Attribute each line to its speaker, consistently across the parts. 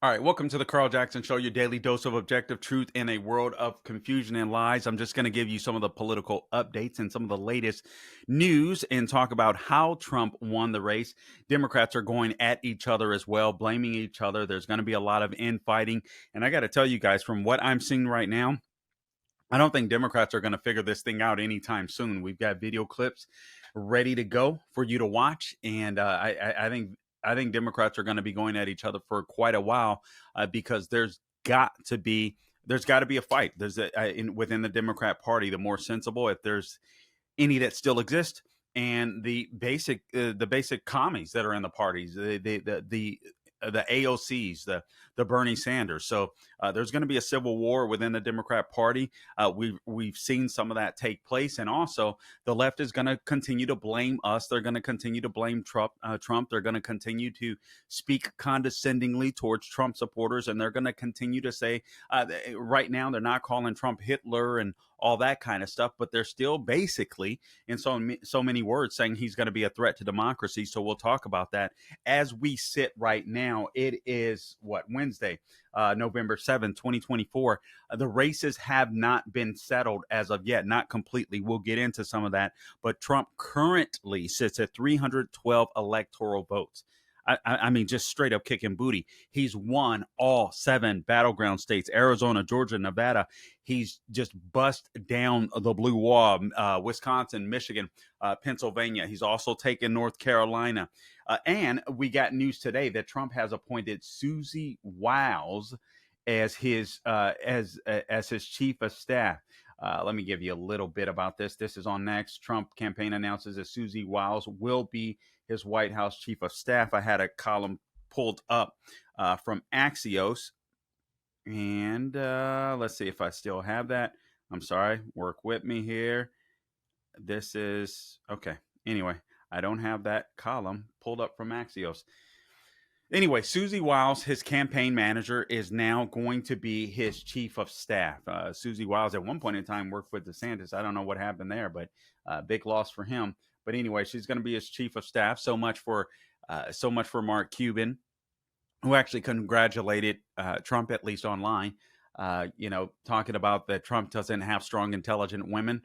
Speaker 1: All right, welcome to the Carl Jackson Show, your daily dose of objective truth in a world of confusion and lies. I'm just going to give you some of the political updates and some of the latest news and talk about how Trump won the race. Democrats are going at each other as well, blaming each other. There's going to be a lot of infighting. And I got to tell you guys, from what I'm seeing right now, I don't think Democrats are going to figure this thing out anytime soon. We've got video clips ready to go for you to watch, and I think Democrats are going to be going at each other for quite a while because there's got to be a fight. Within the Democrat Party, the more sensible, if there's any that still exist, and the basic commies that are in the parties, the AOCs, the Bernie Sanders. So there's going to be a civil war within the Democrat Party. We've seen some of that take place, and also the left is going to continue to blame us. They're going to continue to blame Trump. They're going to continue to speak condescendingly towards Trump supporters, and they're going to continue to say right now they're not calling Trump Hitler and all that kind of stuff, but they're still basically, in so many words, saying he's going to be a threat to democracy. So we'll talk about that as we sit right now. It is Wednesday, November 7th, 2024. The races have not been settled as of yet, not completely. We'll get into some of that, but Trump currently sits at 312 electoral votes. I mean, just straight up kicking booty. He's won all 7 battleground states: Arizona, Georgia, Nevada. He's just bust down the blue wall: Wisconsin, Michigan, Pennsylvania. He's also taken North Carolina. And we got news today that Trump has appointed Susie Wiles as his chief of staff. Let me give you a little bit about this. This is on next. Trump campaign announces that Susie Wiles will be his White House chief of staff. I had a column pulled up from Axios, and let's see if I still have that. I'm sorry. Work with me here. This is okay. Anyway, I don't have that column pulled up from Axios. Anyway, Susie Wiles, his campaign manager, is now going to be his chief of staff. Susie Wiles at one point in time worked with DeSantis. I don't know what happened there, but big loss for him. But anyway, she's going to be his chief of staff. So much for Mark Cuban, who actually congratulated Trump, at least online. Talking about that Trump doesn't have strong, intelligent women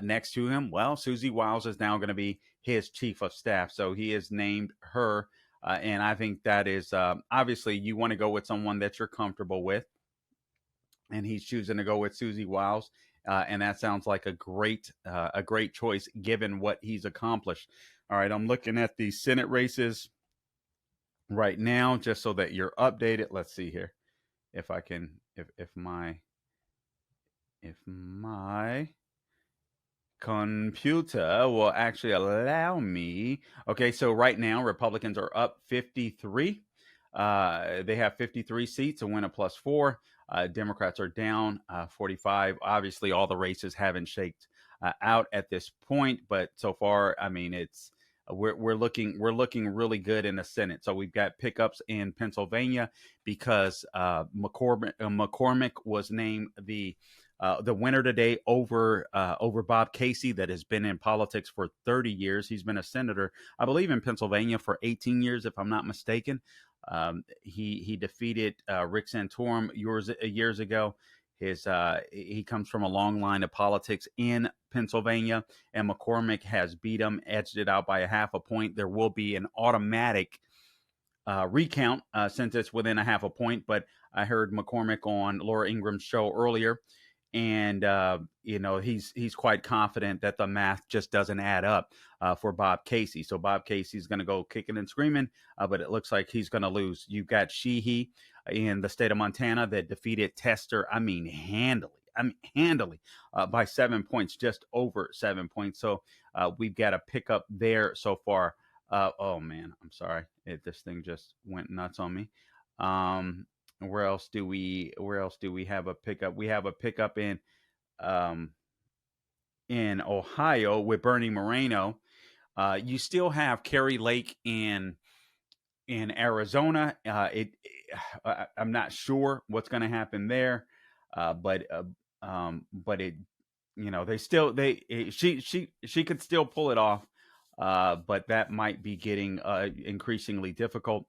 Speaker 1: next to him. Well, Susie Wiles is now going to be his chief of staff. So he has named her. And I think that is obviously you want to go with someone that you're comfortable with. And he's choosing to go with Susie Wiles. And that sounds like a great choice given what he's accomplished. All right, I'm looking at the Senate races right now just so that you're updated. Let's see here if I can if my computer will actually allow me. Okay, so right now Republicans are up 53. They have 53 seats, a win of +4. Democrats are down 45. Obviously, all the races haven't shaked out at this point, but so far, I mean, it's we're looking really good in the Senate. So we've got pickups in Pennsylvania because McCormick was named the winner today over Bob Casey, that has been in politics for 30 years. He's been a senator, I believe, in Pennsylvania for 18 years, if I'm not mistaken. He defeated Rick Santorum years ago. He comes from a long line of politics in Pennsylvania, and McCormick has beat him, edged it out by a half a point. There will be an automatic recount since it's within a half a point, but I heard McCormick on Laura Ingram's show earlier, and he's quite confident that the math just doesn't add up for Bob Casey. So Bob Casey's going to go kicking and screaming, but it looks like he's going to lose. You've got Sheehy in the state of Montana that defeated Tester, handily by 7 points, just over 7 points. So we've got a pickup there so far. Oh man, I'm sorry. This thing just went nuts on me. Where else do we have a pickup? We have a pickup in Ohio with Bernie Moreno. You still have Kerry Lake in Arizona. I'm not sure what's going to happen there, but it, she could still pull it off. but that might be getting increasingly difficult.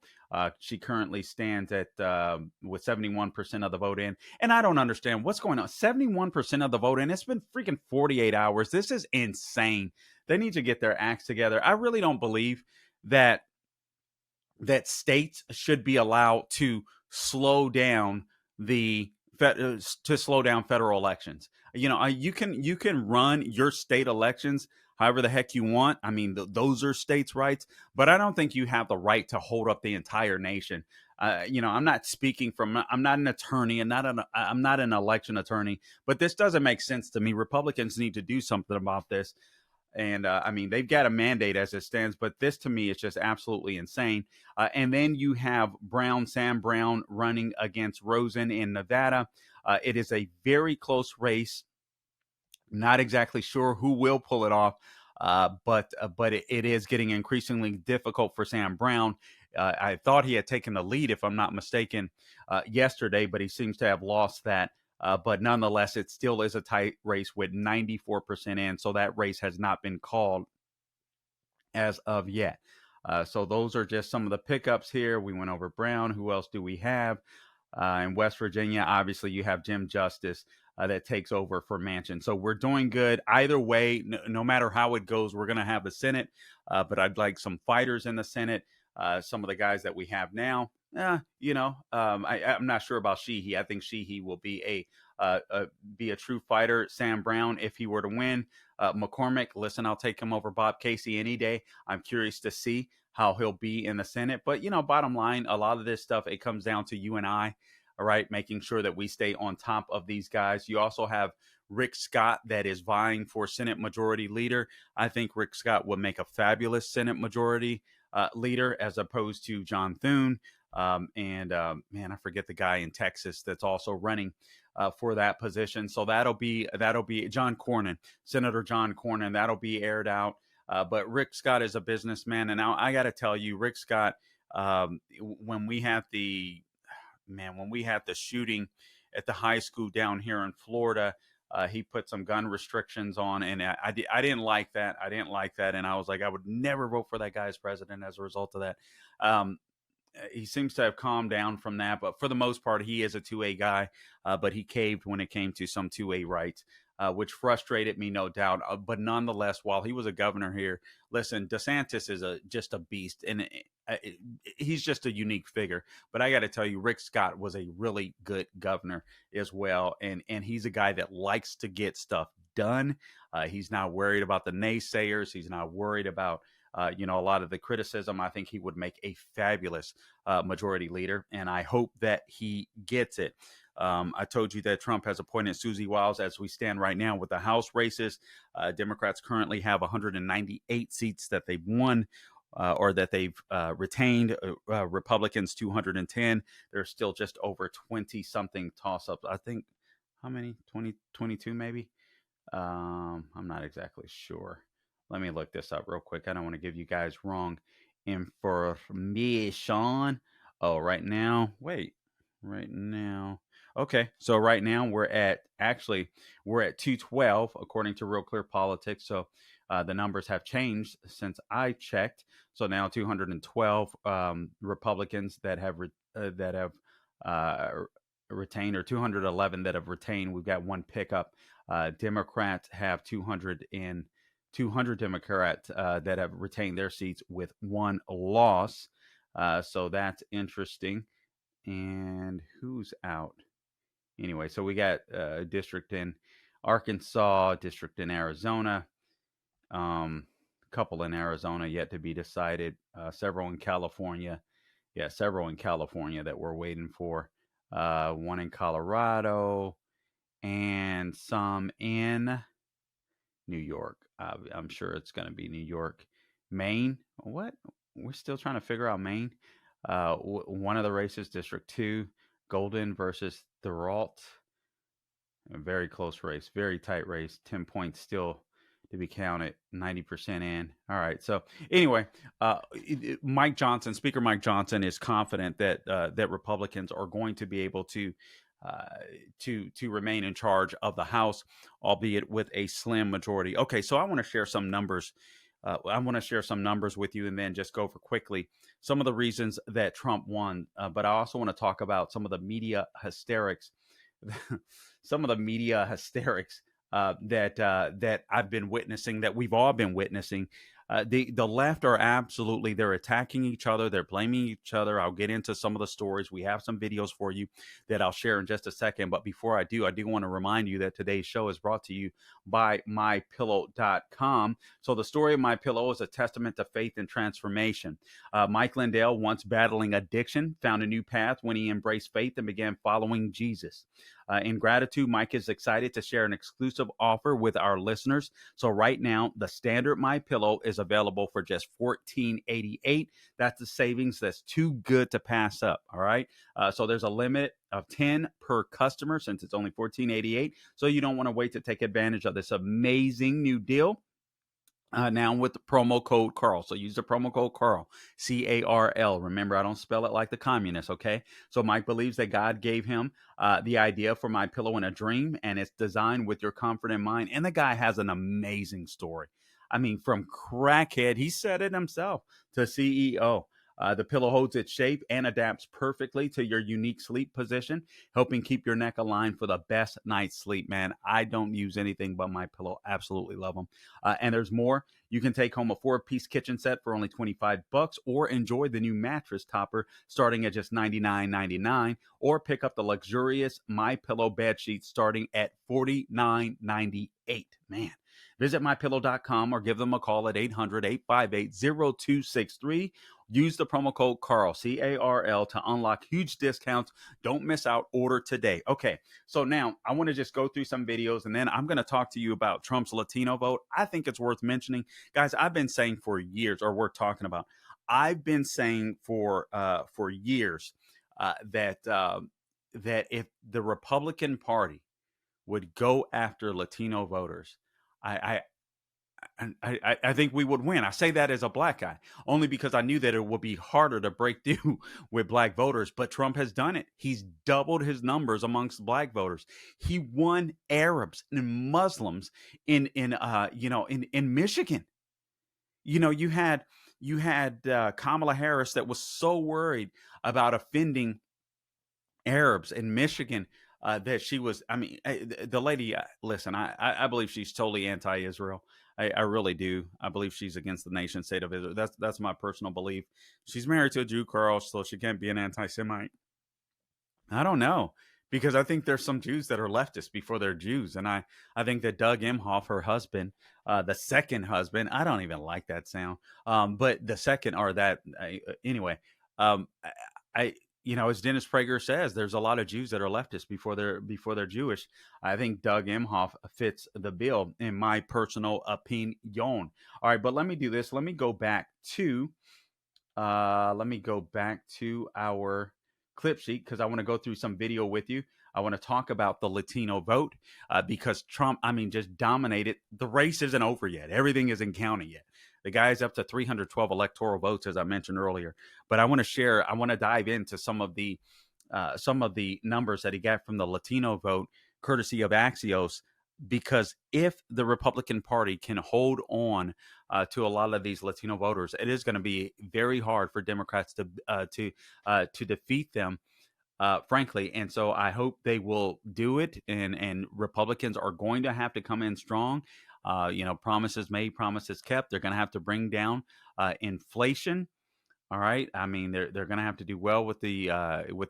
Speaker 1: She currently stands at with 71% of the vote in, and I don't understand what's going on. 71% of the vote in. It's been freaking 48 hours. This is insane. They need to get their acts together. I really don't believe that states should be allowed to slow down the to slow down federal elections. You can run your state elections however the heck you want. I mean, those are states' rights, but I don't think you have the right to hold up the entire nation. I'm not speaking from. I'm not an attorney, and I'm not an election attorney, but this doesn't make sense to me. Republicans need to do something about this. And I mean, they've got a mandate as it stands, but this to me is just absolutely insane. And then you have Sam Brown, running against Rosen in Nevada. It is a very close race. Not exactly sure who will pull it off, but it is getting increasingly difficult for Sam Brown. I thought he had taken the lead, if I'm not mistaken, yesterday, but he seems to have lost that. But nonetheless, it still is a tight race with 94% in. So that race has not been called as of yet. So those are just some of the pickups here. We went over Brown. Who else do we have? In West Virginia, obviously, you have Jim Justice that takes over for Manchin. So we're doing good. Either way, no matter how it goes, we're going to have the Senate. But I'd like some fighters in the Senate. Some of the guys that we have now, I'm not sure about Sheehy. I think Sheehy will be a true fighter. Sam Brown, if he were to win. McCormick, listen, I'll take him over Bob Casey any day. I'm curious to see how he'll be in the Senate. But, bottom line, a lot of this stuff, it comes down to you and I, all right, making sure that we stay on top of these guys. You also have Rick Scott that is vying for Senate Majority Leader. I think Rick Scott would make a fabulous Senate Majority Leader as opposed to John Thune. Man, I forget the guy in Texas that's also running for that position. So that'll be John Cornyn, Senator John Cornyn. That'll be aired out. But Rick Scott is a businessman, and now I got to tell you, Rick Scott, when we had the shooting at the high school down here in Florida, he put some gun restrictions on, and I didn't like that. I didn't like that, and I was like, I would never vote for that guy as president as a result of that. Um, he seems to have calmed down from that, but for the most part, he is a 2A guy, but he caved when it came to some 2A rights, which frustrated me, no doubt. But nonetheless, while he was a governor here, listen, DeSantis is just a beast, and he's just a unique figure. But I got to tell you, Rick Scott was a really good governor as well, and he's a guy that likes to get stuff done. He's not worried about the naysayers. He's not worried about a lot of the criticism. I think he would make a fabulous majority leader, and I hope that he gets it. I told you that Trump has appointed Susie Wiles as we stand right now with the House races. Democrats currently have 198 seats that they've won. Or that they've retained. Republicans 210. There's still just over 20 something toss ups. I think how many? 20, 22 maybe. I'm not exactly sure. Let me look this up real quick. I don't want to give you guys wrong information. Oh, right now, wait, right now. Okay, so right now we're at 212 according to Real Clear Politics. So the numbers have changed since I checked. So now 212 Republicans that have uh, retained, or 211 that have retained. We've got one pickup. Democrats have 200 Democrats that have retained their seats with one loss. So that's interesting. And who's out? Anyway, so we got a district in Arkansas, district in Arizona, couple in Arizona yet to be decided, several in California. Yeah, several in California that we're waiting for. One in Colorado and some in New York. I'm sure it's going to be New York. Maine. What? We're still trying to figure out Maine. One of the races, District 2, Golden versus Thuralt. A very close race, very tight race. 10 points still to be counted, 90% in. All right. So anyway, Speaker Mike Johnson is confident that Republicans are going to be able to remain in charge of the House, albeit with a slim majority. Okay, so I want to share some numbers I want to share some numbers with you and then just go over quickly some of the reasons that Trump won. But I also want to talk about some of the media hysterics, some of the media hysterics that I've been witnessing, that we've all been witnessing. The left are absolutely, they're attacking each other, they're blaming each other. I'll get into some of the stories. We have some videos for you that I'll share in just a second. But before I do want to remind you that today's show is brought to you by mypillow.com. So the story of My Pillow is a testament to faith and transformation. Mike Lindell, once battling addiction, found a new path when he embraced faith and began following Jesus. In gratitude, Mike is excited to share an exclusive offer with our listeners. So right now, the standard My Pillow is available for just $14.88. That's the savings that's too good to pass up. All right. So there's a limit of 10 per customer since it's only $14.88. So you don't want to wait to take advantage of this amazing new deal. Now with the promo code Carl. So use the promo code Carl, C-A-R-L. Remember, I don't spell it like the communists, okay? So Mike believes that God gave him the idea for My Pillow in a dream, and it's designed with your comfort in mind. And the guy has an amazing story. I mean, from crackhead, he said it himself, to CEO. The pillow holds its shape and adapts perfectly to your unique sleep position, helping keep your neck aligned for the best night's sleep. Man, I don't use anything but My Pillow. Absolutely love them. And there's more. You can take home a 4-piece kitchen set for only $25, or enjoy the new mattress topper starting at just $99.99, or pick up the luxurious My Pillow bed sheets starting at $49.98. Man. Visit mypillow.com or give them a call at 800-858-0263. Use the promo code Carl, C-A-R-L, to unlock huge discounts. Don't miss out. Order today. Okay, so now I want to just go through some videos, and then I'm going to talk to you about Trump's Latino vote. I think it's worth mentioning. Guys, I've been saying for years, or we're talking about, I've been saying for years that if the Republican Party would go after Latino voters, I think we would win. I say that as a black guy, only because I knew that it would be harder to break through with black voters. But Trump has done it. He's doubled his numbers amongst black voters. He won Arabs and Muslims in Michigan. You know, you had Kamala Harris that was so worried about offending Arabs in Michigan, that she was. I mean, the lady. Listen, I believe she's totally anti-Israel. I really do. I believe she's against the nation state of Israel. That's my personal belief. She's married to a Jew, Carl, so she can't be an anti-Semite. I don't know, because I think there's some Jews that are leftists before they're Jews, and I think that Doug Emhoff, her husband, the second husband, I don't even like that sound, but the second, or that anyway, I as Dennis Prager says, there's a lot of Jews that are leftists before they're Jewish. I think Doug Emhoff fits the bill, in my personal opinion. All right, but let me do this. Let me go back to our clip sheet, because I want to go through some video with you. I want to talk about the Latino vote, because Trump, just dominated. The race isn't over yet. Everything isn't counted yet. The guy's up to 312 electoral votes, as I mentioned earlier. But I want to dive into some of the numbers that he got from the Latino vote, courtesy of Axios, because if the Republican Party can hold on to a lot of these Latino voters, it is going to be very hard for Democrats to defeat them, frankly. And so I hope they will do it, and Republicans are going to have to come in strong. Promises made, promises kept. They're going to have to bring down inflation. All right. I mean, they're going to have to do well with the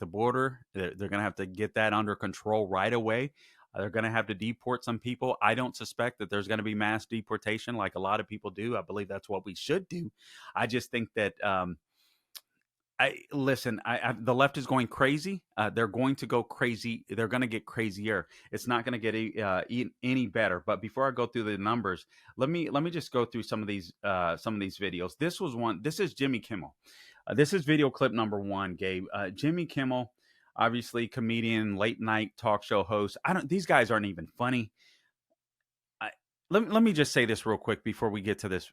Speaker 1: border. They're going to have to get that under control right away. They're going to have to deport some people. I don't suspect that there's going to be mass deportation like a lot of people do. I believe that's what we should do. I just think that the left is going crazy. They're going to go crazy. They're going to get crazier. It's not going to get any better. But before I go through the numbers, let me just go through some of these videos. This is Jimmy Kimmel. This is video clip number 1, Gabe. Jimmy Kimmel, obviously comedian, late night talk show host. These guys aren't even funny. Let me just say this real quick before we get to this.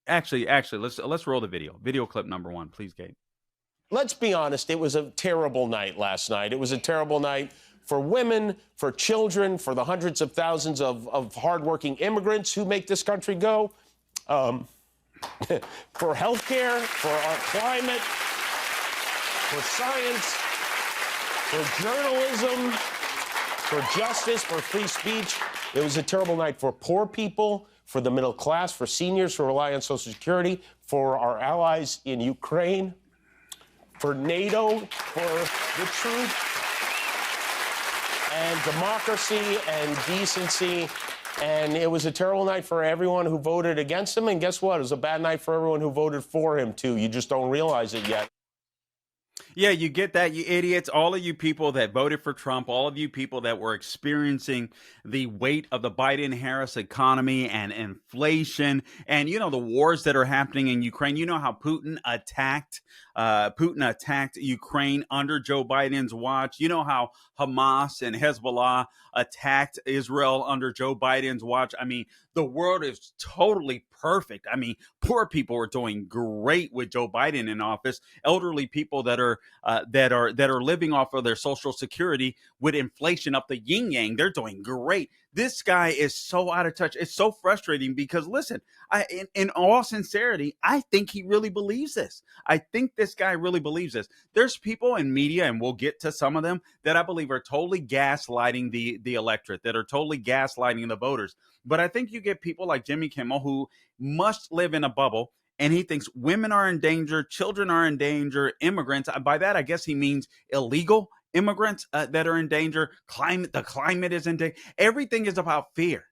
Speaker 1: Actually, let's roll the video. Video clip number 1, please, Gabe.
Speaker 2: Let's be honest, it was a terrible night last night. It was a terrible night for women, for children, for the hundreds of thousands of hardworking immigrants who make this country go. for healthcare, for our climate, for science, for journalism, for justice, for free speech. It was a terrible night for poor people, for the middle class, for seniors who rely on Social Security, for our allies in Ukraine, for NATO, for the truth and democracy and decency. And it was a terrible night for everyone who voted against him. And guess what? It was a bad night for everyone who voted for him, too. You just don't realize it yet.
Speaker 1: Yeah, you get that, you idiots. All of you people that voted for Trump, all of you people that were experiencing the weight of the Biden Harris economy and inflation and, the wars that are happening in Ukraine. You know how Putin attacked Ukraine under Joe Biden's watch. You know how Hamas and Hezbollah attacked Israel under Joe Biden's watch. I mean, the world is totally perfect. I mean, poor people are doing great with Joe Biden in office. Elderly people that are living off of their Social Security with inflation up the yin yang, they're doing great. This guy is so out of touch. It's so frustrating because, listen, in all sincerity, I think he really believes this. I think this guy really believes this. There's people in media, and we'll get to some of them, that I believe are totally gaslighting the electorate, that are totally gaslighting the voters. But I think you get people like Jimmy Kimmel who must live in a bubble, and he thinks women are in danger, children are in danger, immigrants. By that, I guess he means illegal immigrants that are in danger. The climate is in danger. Everything is about fear.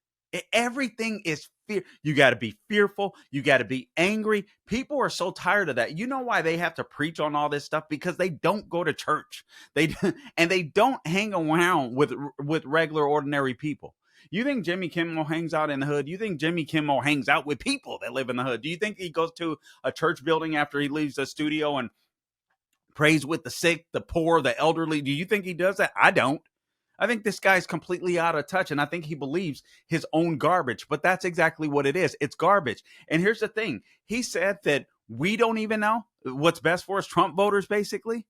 Speaker 1: Everything is fear. You got to be fearful. You got to be angry. People are so tired of that. You know why they have to preach on all this stuff? Because they don't go to church. And they don't hang around with regular, ordinary people. You think Jimmy Kimmel hangs out in the hood? You think Jimmy Kimmel hangs out with people that live in the hood? Do you think he goes to a church building after he leaves the studio and prays with the sick, the poor, the elderly? Do you think he does that? I don't. I think this guy's completely out of touch, and I think he believes his own garbage. But that's exactly what it is. It's garbage. And here's the thing. He said that we don't even know what's best for us, Trump voters, basically.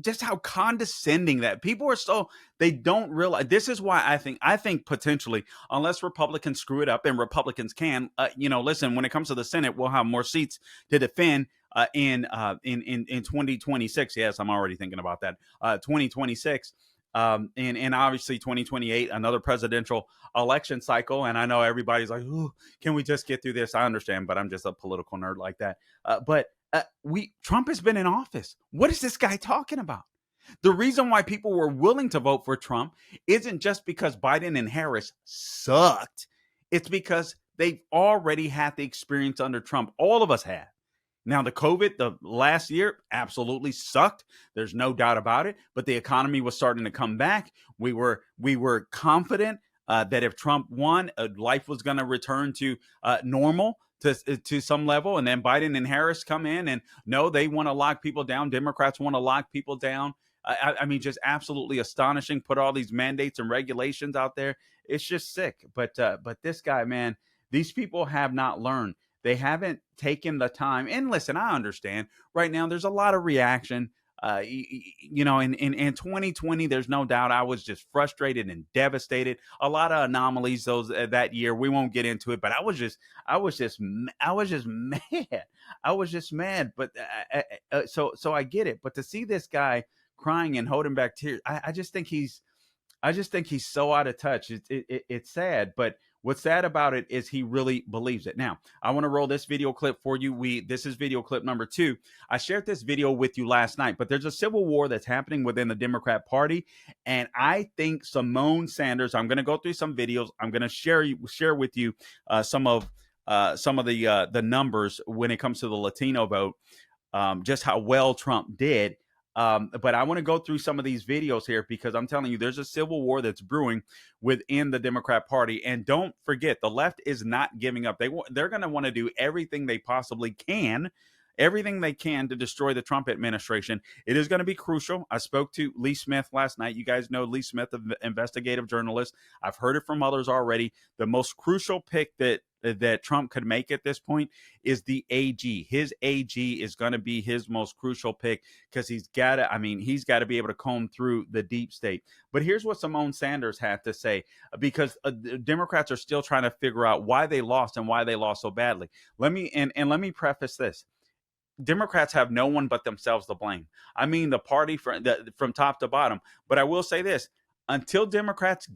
Speaker 1: Just how condescending that people are. So they don't realize. This is why I think potentially, unless Republicans screw it up, and Republicans can, listen, when it comes to the Senate, we'll have more seats to defend in 2026. Yes, I'm already thinking about that. 2026. And obviously 2028, another presidential election cycle. And I know everybody's like, "Ooh, can we just get through this?" I understand, but I'm just a political nerd like that. But Trump has been in office. What is this guy talking about? The reason why people were willing to vote for Trump isn't just because Biden and Harris sucked. It's because they've already had the experience under Trump. All of us have. Now, the last year absolutely sucked. There's no doubt about it. But the economy was starting to come back. We were confident that if Trump won, life was going to return to normal to some level. And then Biden and Harris come in, and no, they want to lock people down. Democrats want to lock people down. I mean, just absolutely astonishing. Put all these mandates and regulations out there. It's just sick. But this guy, man, these people have not learned. They haven't taken the time. And listen, I understand right now there's a lot of reaction. In 2020, there's no doubt I was just frustrated and devastated. A lot of anomalies that year. We won't get into it, but I was just mad. I was just mad. But so I get it. But to see this guy crying and holding back tears, I just think he's so out of touch. It's sad, but what's sad about it is he really believes it. Now, I want to roll this video clip for you. This is video clip number 2. I shared this video with you last night, but there's a civil war that's happening within the Democrat Party, and I think Simone Sanders. I'm going to go through some videos. I'm going to share with you some of the numbers when it comes to the Latino vote, just how well Trump did. But I want to go through some of these videos here because I'm telling you, there's a civil war that's brewing within the Democrat Party. And don't forget, the left is not giving up. They're going to want to do everything they possibly can, to destroy the Trump administration. It is going to be crucial. I spoke to Lee Smith last night. You guys know Lee Smith, the investigative journalist. I've heard it from others already. The most crucial pick that that Trump could make at this point is the AG. His AG is going to be his most crucial pick because he's got to. I mean, he's got to be able to comb through the deep state. But here's what Simone Sanders had to say, because Democrats are still trying to figure out why they lost and why they lost so badly. Let me preface this. Democrats have no one but themselves to blame. I mean, the party from top to bottom. But I will say this: until Democrats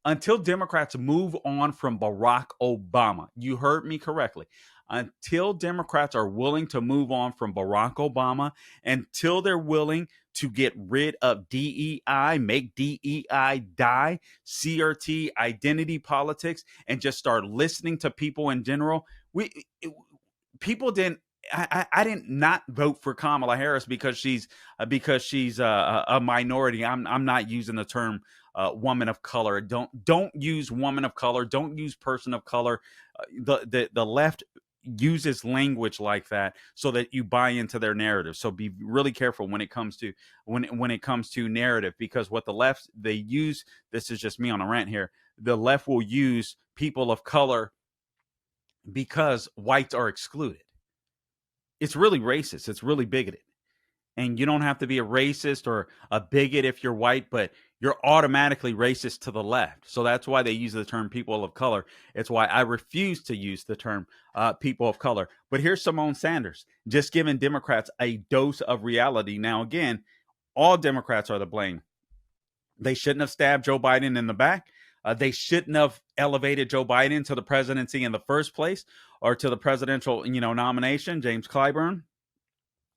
Speaker 1: until Democrats move on from Barack Obama, you heard me correctly. Until Democrats are willing to move on from Barack Obama, until they're willing to get rid of DEI, make DEI die, CRT, identity politics, and just start listening to people in general, people didn't. I didn't not vote for Kamala Harris because she's a minority. I'm not using the term woman of color. Don't use woman of color. Don't use person of color. The left uses language like that so that you buy into their narrative. So be really careful when it comes to when it comes to narrative, because what the left they use. This is just me on a rant here. The left will use people of color because whites are excluded. It's really racist. It's really bigoted. And you don't have to be a racist or a bigot if you're white, but you're automatically racist to the left. So that's why they use the term people of color. It's why I refuse to use the term people of color. But here's Simone Sanders, just giving Democrats a dose of reality. Now, again, all Democrats are to blame. They shouldn't have stabbed Joe Biden in the back. They shouldn't have elevated Joe Biden to the presidency in the first place, or to the presidential, nomination. James Clyburn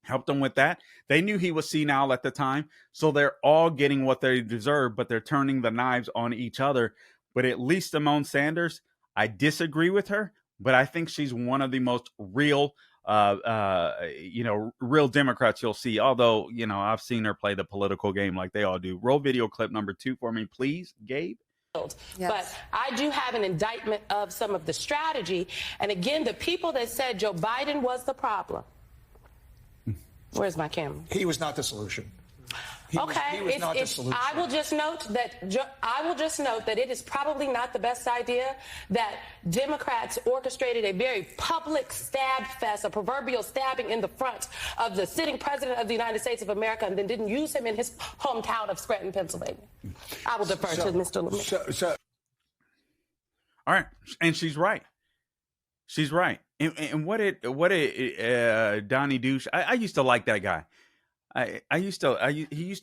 Speaker 1: helped them with that. They knew he was senile at the time, so they're all getting what they deserve, but they're turning the knives on each other. But at least Simone Sanders, I disagree with her, but I think she's one of the most real real Democrats you'll see. Although, I've seen her play the political game like they all do. Roll video clip number 2 for me, please, Gabe.
Speaker 3: Yes. But I do have an indictment of some of the strategy. And again, the people that said Joe Biden was the problem. Where's my camera?
Speaker 4: He was not the solution. He was not the solution.
Speaker 3: I will just note that it is probably not the best idea that Democrats orchestrated a very public stab fest, a proverbial stabbing in the front of the sitting president of the United States of America, and then didn't use him in his hometown of Scranton, Pennsylvania. I will defer to Mr. Lemay.
Speaker 1: All right, and she's right. She's right. And what did Donnie Douche? I used to like that guy. He used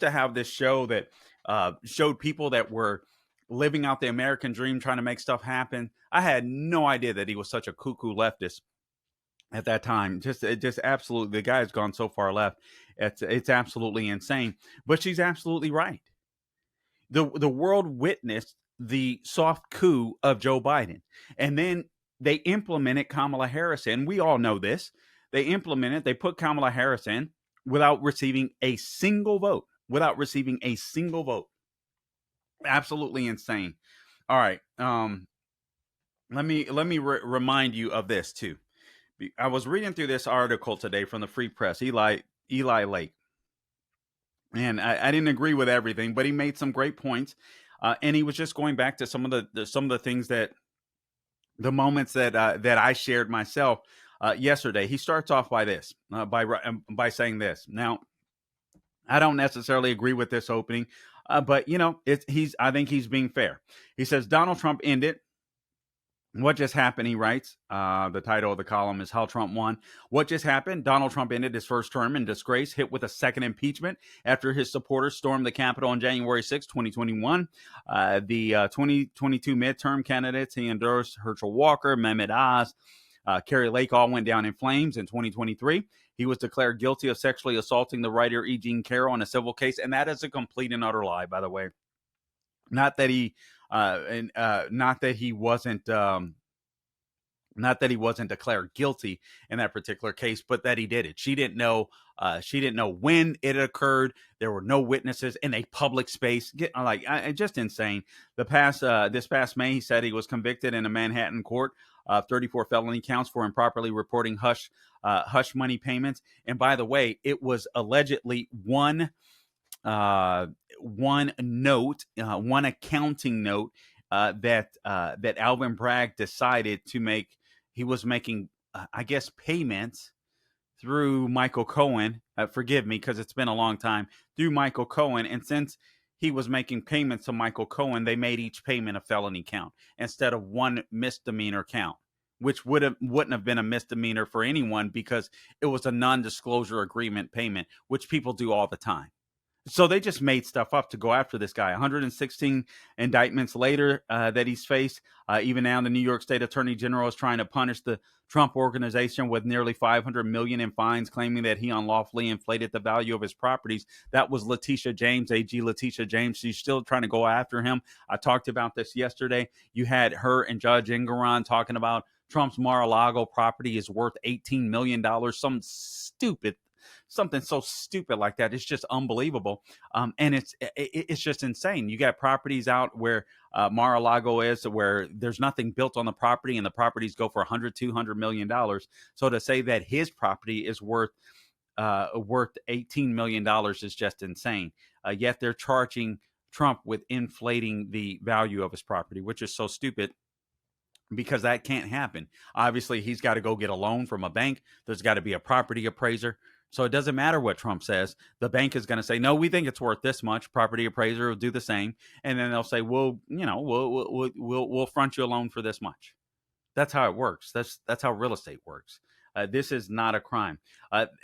Speaker 1: to have this show that showed people that were living out the American dream, trying to make stuff happen. I had no idea that he was such a cuckoo leftist at that time. Just absolutely, the guy has gone so far left. It's absolutely insane. But she's absolutely right. The world witnessed the soft coup of Joe Biden, and then they implemented Kamala Harris in. We all know this. They put Kamala Harris in without receiving a single vote. Absolutely insane. All right. Let me remind you of this too. I was reading through this article today from the Free Press, Eli Lake. And I didn't agree with everything, but he made some great points. And he was just going back to some of the things the moments that I shared myself yesterday. He starts off by this, by saying this. Now, I don't necessarily agree with this opening, but I think he's being fair. He says Donald Trump ended. What just happened, he writes. The title of the column is How Trump Won. What just happened? Donald Trump ended his first term in disgrace, hit with a second impeachment after his supporters stormed the Capitol on January 6, 2021. The 2022 midterm candidates, he endorsed Herschel Walker, Mehmet Oz, Carrie Lake, all went down in flames in 2023. He was declared guilty of sexually assaulting the writer E. Jean Carroll in a civil case. And that is a complete and utter lie, by the way. Not that he wasn't declared guilty in that particular case, but that he did it. She didn't know when it occurred. There were no witnesses in a public space. Just insane. This past May, he said he was convicted in a Manhattan court of 34 felony counts for improperly reporting hush money payments. And by the way, it was allegedly one accounting note that Alvin Bragg decided to make. He was making, I guess, payments through Michael Cohen. Forgive me because it's been a long time. Through Michael Cohen, and since he was making payments to Michael Cohen, they made each payment a felony count instead of one misdemeanor count, which wouldn't have been a misdemeanor for anyone because it was a non-disclosure agreement payment, which people do all the time. So they just made stuff up to go after this guy. 116 indictments later that he's faced. Even now, the New York State Attorney General is trying to punish the Trump organization with nearly $500 million in fines, claiming that he unlawfully inflated the value of his properties. That was Letitia James, AG Letitia James. She's still trying to go after him. I talked about this yesterday. You had her and Judge Engoron talking about Trump's Mar-a-Lago property is worth $18 million. Something so stupid like that. It's just unbelievable. And it's just insane. You got properties out where Mar-a-Lago is, where there's nothing built on the property, and the properties go for $200 million. So to say that his property is worth $18 million is just insane. Yet they're charging Trump with inflating the value of his property, which is so stupid, because that can't happen. Obviously, he's got to go get a loan from a bank. There's got to be a property appraiser. So it doesn't matter what Trump says. The bank is going to say, no, we think it's worth this much. Property appraiser will do the same. And then they'll say, well, we'll front you a loan for this much. That's how it works. That's how real estate works. This is not a crime.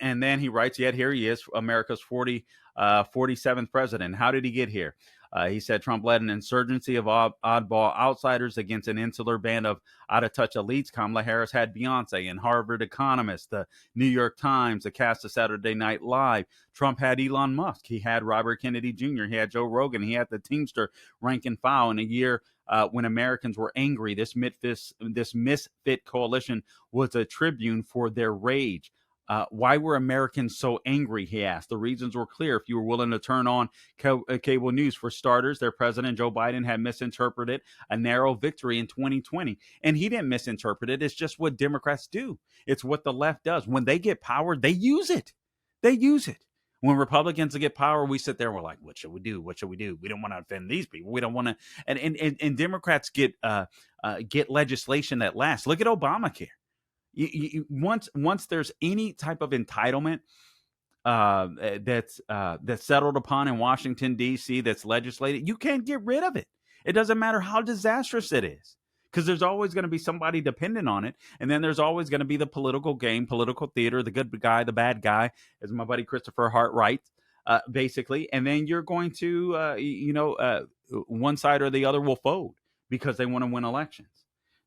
Speaker 1: And then he writes, yet here he is, America's 47th president. How did he get here? He said Trump led an insurgency of oddball outsiders against an insular band of out-of-touch elites. Kamala Harris had Beyonce and Harvard economists, the New York Times, the cast of Saturday Night Live. Trump had Elon Musk. He had Robert Kennedy Jr. He had Joe Rogan. He had the Teamster rank and file. In a year when Americans were angry, this misfit coalition was a tribune for their rage. Why were Americans so angry, he asked. The reasons were clear if you were willing to turn on cable news. For starters, their president, Joe Biden, had misinterpreted a narrow victory in 2020. And he didn't misinterpret it. It's just what Democrats do. It's what the left does. When they get power, they use it. They use it. When Republicans get power, we sit there and we're like, what should we do? What should we do? We don't want to offend these people. We don't want to. And Democrats get legislation that lasts. Look at Obamacare. Once there's any type of entitlement that's settled upon in Washington, D.C., that's legislated, you can't get rid of it. It doesn't matter how disastrous it is, because there's always going to be somebody dependent on it. And then there's always going to be the political game, political theater, the good guy, the bad guy, as my buddy Christopher Hart writes, basically. And then you're going to, one side or the other will fold because they want to win elections.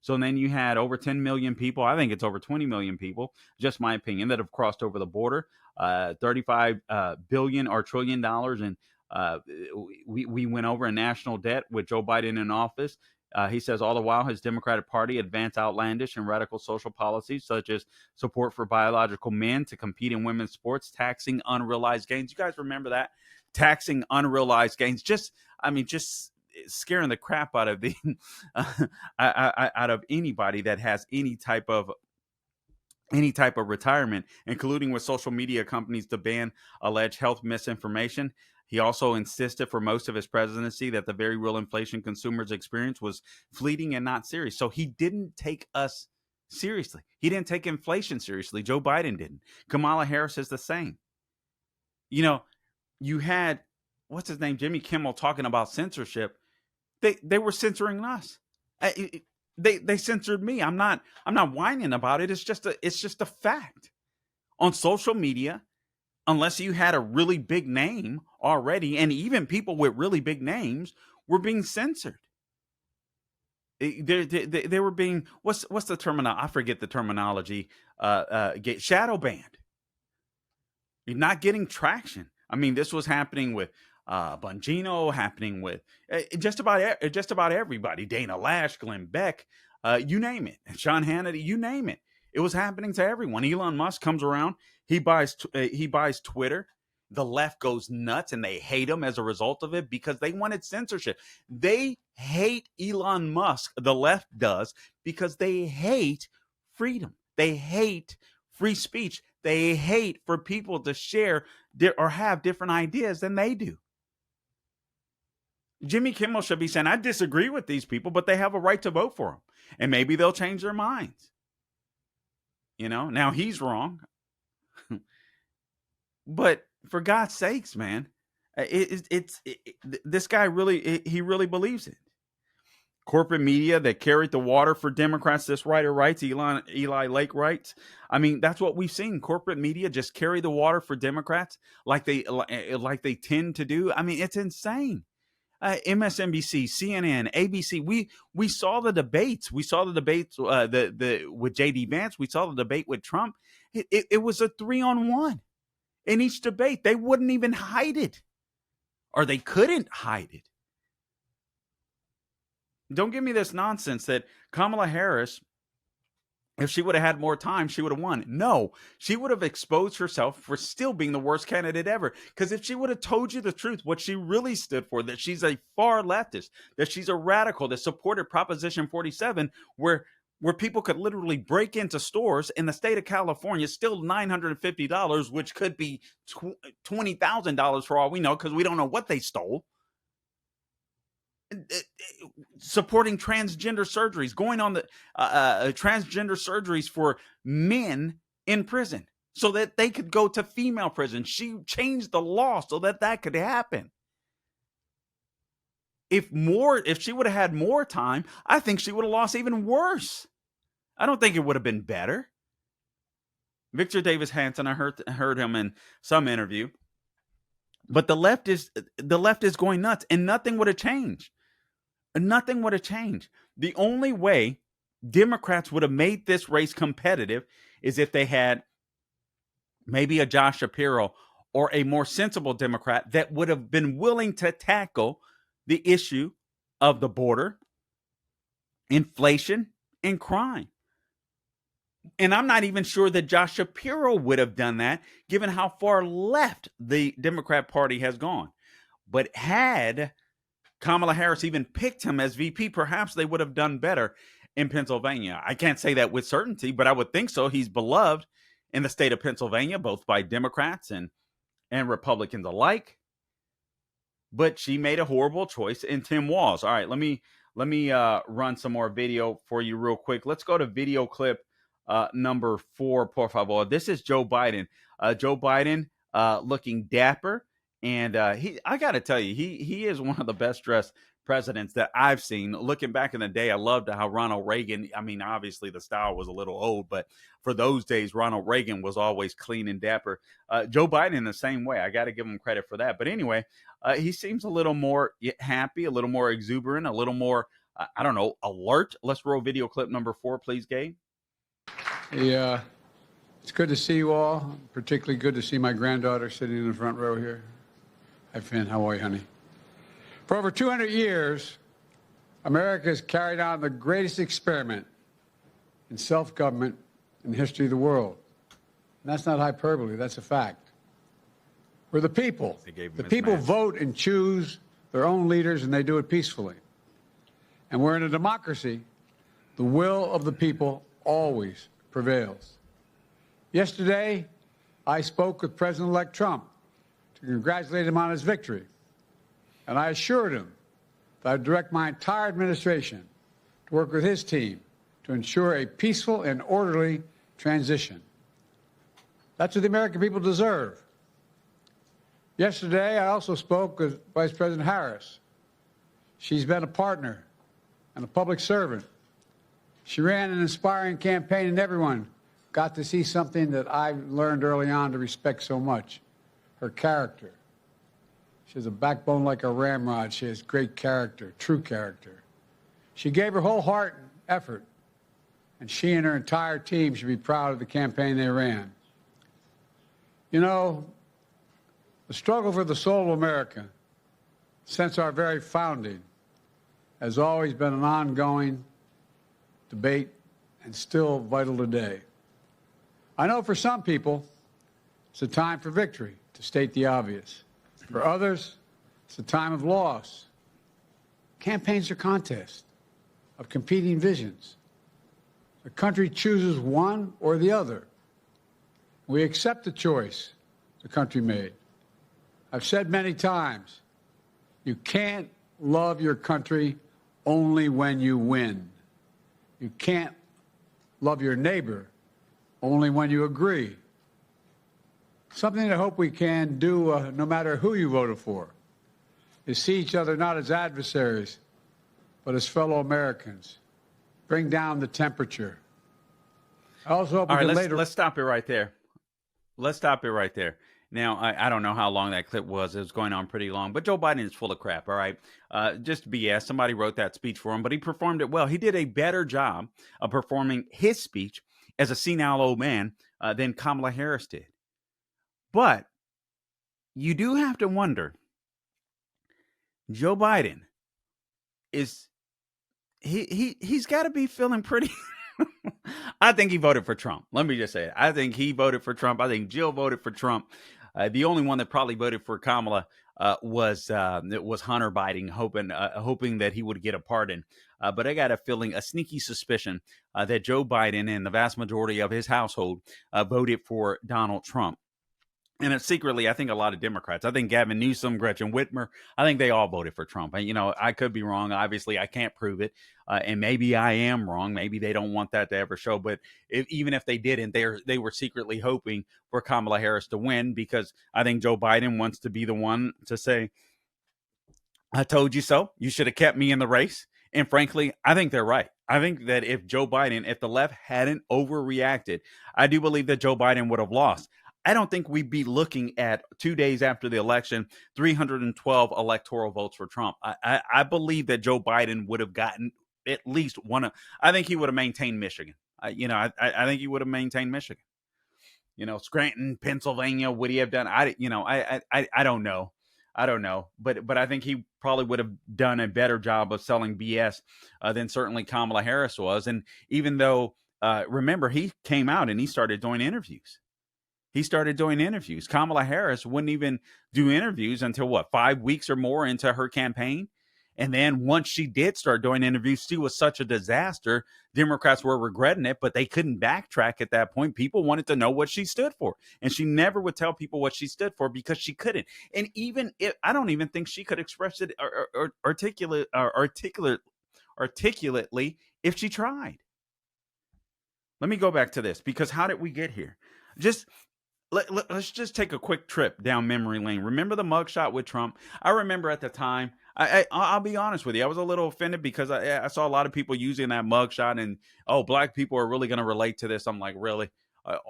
Speaker 1: So then you had over 10 million people, I think it's over 20 million people, just my opinion, that have crossed over the border, $35 billion or trillion dollars. And we went over in national debt with Joe Biden in office. He says all the while his Democratic Party advanced outlandish and radical social policies, such as support for biological men to compete in women's sports, taxing unrealized gains. You guys remember that? Taxing unrealized gains. Just scaring the crap out of out of anybody that has any type of retirement, including with social media companies to ban alleged health misinformation. He also insisted for most of his presidency that the very real inflation consumers experience was fleeting and not serious. So he didn't take us seriously. He didn't take inflation seriously. Joe Biden didn't. Kamala Harris is the same. You had, what's his name, Jimmy Kimmel, talking about censorship. They were censoring us. They censored me. I'm not whining about it. It's just a fact. On social media, unless you had a really big name already, and even people with really big names were being censored. They were being, what's the terminology? I forget the terminology. Shadow banned. You're not getting traction. I mean, this was happening with Bongino, happening with just about everybody. Dana Lash, Glenn Beck, you name it. Sean Hannity, you name it. It was happening to everyone. Elon Musk comes around. He buys Twitter. The left goes nuts and they hate him as a result of it because they wanted censorship. They hate Elon Musk. The left does, because they hate freedom. They hate free speech. They hate for people to share or have different ideas than they do. Jimmy Kimmel should be saying, I disagree with these people, but they have a right to vote for him. And maybe they'll change their minds. Now he's wrong. But for God's sakes, man, this guy he really believes it. Corporate media that carried the water for Democrats, this writer writes, Eli Lake writes. I mean, that's what we've seen. Corporate media just carry the water for Democrats like they tend to do. I mean, it's insane. MSNBC, CNN, ABC. We saw the debates. We saw the debates with JD Vance. We saw the debate with Trump. It was a 3-on-1 in each debate. They wouldn't even hide it, or they couldn't hide it. Don't give me this nonsense that Kamala Harris, if she would have had more time, she would have won. No, she would have exposed herself for still being the worst candidate ever. Because if she would have told you the truth, what she really stood for, that she's a far leftist, that she's a radical, that supported Proposition 47, where people could literally break into stores in the state of California, still $950, which could be $20,000 for all we know, because we don't know what they stole. Supporting transgender surgeries, going on the transgender surgeries for men in prison so that they could go to female prison. She changed the law so that could happen. If she would have had more time, I think she would have lost even worse. I don't think it would have been better. Victor Davis Hanson, I heard him in some interview, but the left is going nuts, and nothing would have changed. Nothing would have changed. The only way Democrats would have made this race competitive is if they had maybe a Josh Shapiro or a more sensible Democrat that would have been willing to tackle the issue of the border, inflation, and crime. And I'm not even sure that Josh Shapiro would have done that, given how far left the Democrat Party has gone. But had Kamala Harris even picked him as VP, perhaps they would have done better in Pennsylvania. I can't say that with certainty, but I would think so. He's beloved in the state of Pennsylvania, both by Democrats and Republicans alike. But she made a horrible choice in Tim Walz. All right, let me run some more video for you real quick. Let's go to video clip number 4, por favor. This is Joe Biden. Joe Biden looking dapper. And I got to tell you, he is one of the best dressed presidents that I've seen. Looking back in the day, I loved how Ronald Reagan, I mean, obviously the style was a little old, but for those days, Ronald Reagan was always clean and dapper. Joe Biden the same way. I got to give him credit for that. But anyway, he seems a little more happy, a little more exuberant, a little more, I don't know, alert. Let's roll video clip number 4, please, Gabe.
Speaker 5: Yeah, it's good to see you all. Particularly good to see my granddaughter sitting in the front row here. Hi, Finn. How are you, honey? For over 200 years, America has carried on the greatest experiment in self-government in the history of the world. And that's not hyperbole. That's a fact. We're the people. The people vote and choose their own leaders, and they do it peacefully. And we're in a democracy. The will of the people always prevails. Yesterday, I spoke with President-elect Trump to congratulate him on his victory. And I assured him that I'd direct my entire administration to work with his team to ensure a peaceful and orderly transition. That's what the American people deserve. Yesterday, I also spoke with Vice President Harris. She's been a partner and a public servant. She ran an inspiring campaign, and everyone got to see something that I learned early on to respect so much, her character. She has a backbone like a ramrod. She has great character, true character. She gave her whole heart and effort, and she and her entire team should be proud of the campaign they ran. You know, the struggle for the soul of America, since our very founding, has always been an ongoing debate and still vital today. I know for some people, it's a time for victory, to state the obvious. For others, it's a time of loss. Campaigns are contests of competing visions. The country chooses one or the other. We accept the choice the country made. I've said many times, you can't love your country only when you win. You can't love your neighbor only when you agree. Something I hope we can do, no matter who you voted for, is see each other not as adversaries, but as fellow Americans. Bring down the temperature. I also hope
Speaker 1: All
Speaker 5: we
Speaker 1: right,
Speaker 5: can
Speaker 1: let's stop it right there. Let's stop it right there. Now, I don't know how long that clip was. It was going on pretty long, but Joe Biden is full of crap, all right? Just BS. Somebody wrote that speech for him, but he performed it well. He did a better job of performing his speech as a senile old man than Kamala Harris did. But you do have to wonder, Joe Biden is, he's got to be feeling pretty... I think he voted for Trump. Let me just say it. I think he voted for Trump. I think Jill voted for Trump. The only one that probably voted for Kamala was Hunter Biden, hoping that he would get a pardon. But I got a feeling, a sneaky suspicion that Joe Biden and the vast majority of his household voted for Donald Trump. And secretly, I think a lot of Democrats, I think Gavin Newsom, Gretchen Whitmer, I think they all voted for Trump. I could be wrong. Obviously, I can't prove it. And maybe I am wrong. Maybe they don't want that to ever show. But even if they didn't, they were secretly hoping for Kamala Harris to win, because I think Joe Biden wants to be the one to say, I told you so. You should have kept me in the race. And frankly, I think they're right. I think that if the left hadn't overreacted, I do believe that Joe Biden would have lost. I don't think we'd be looking at 2 days after the election, 312 electoral votes for Trump. I believe that Joe Biden would have gotten at least one. I think he would have maintained Michigan. I think he would have maintained Michigan. Scranton, Pennsylvania, would he have done? I don't know. I don't know. But I think he probably would have done a better job of selling BS than certainly Kamala Harris was. And even though, remember, he came out and he started doing interviews. Kamala Harris wouldn't even do interviews until 5 weeks or more into her campaign. And then once she did start doing interviews, she was such a disaster. Democrats were regretting it, but they couldn't backtrack at that point. People wanted to know what she stood for. And she never would tell people what she stood for because she couldn't. And even if, I don't even think she could express it articulately if she tried. Let me go back to this, because how did we get here? Let's just take a quick trip down memory lane. Remember the mugshot with Trump? I remember at the time, I'll be honest with you, I was a little offended because I saw a lot of people using that mugshot and, black people are really going to relate to this. I'm like, really?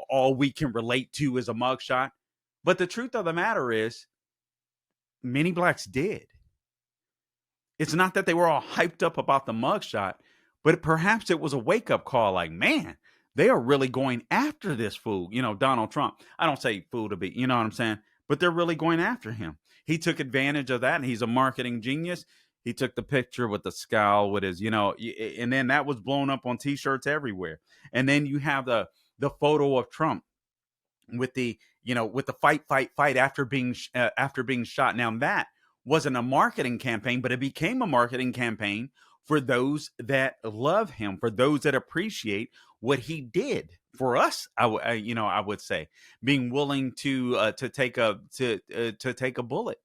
Speaker 1: All we can relate to is a mugshot? But the truth of the matter is, many blacks did. It's not that they were all hyped up about the mugshot, but perhaps it was a wake-up call like, man, they are really going after this fool, Donald Trump. I don't say fool to be, you know what I'm saying? But they're really going after him. He took advantage of that, and he's a marketing genius. He took the picture with the scowl with his, and then that was blown up on T-shirts everywhere. And then you have the photo of Trump with the fight after being shot. Now that wasn't a marketing campaign, but it became a marketing campaign for those that love him, for those that appreciate what he did for us. I would say, being willing to take a bullet,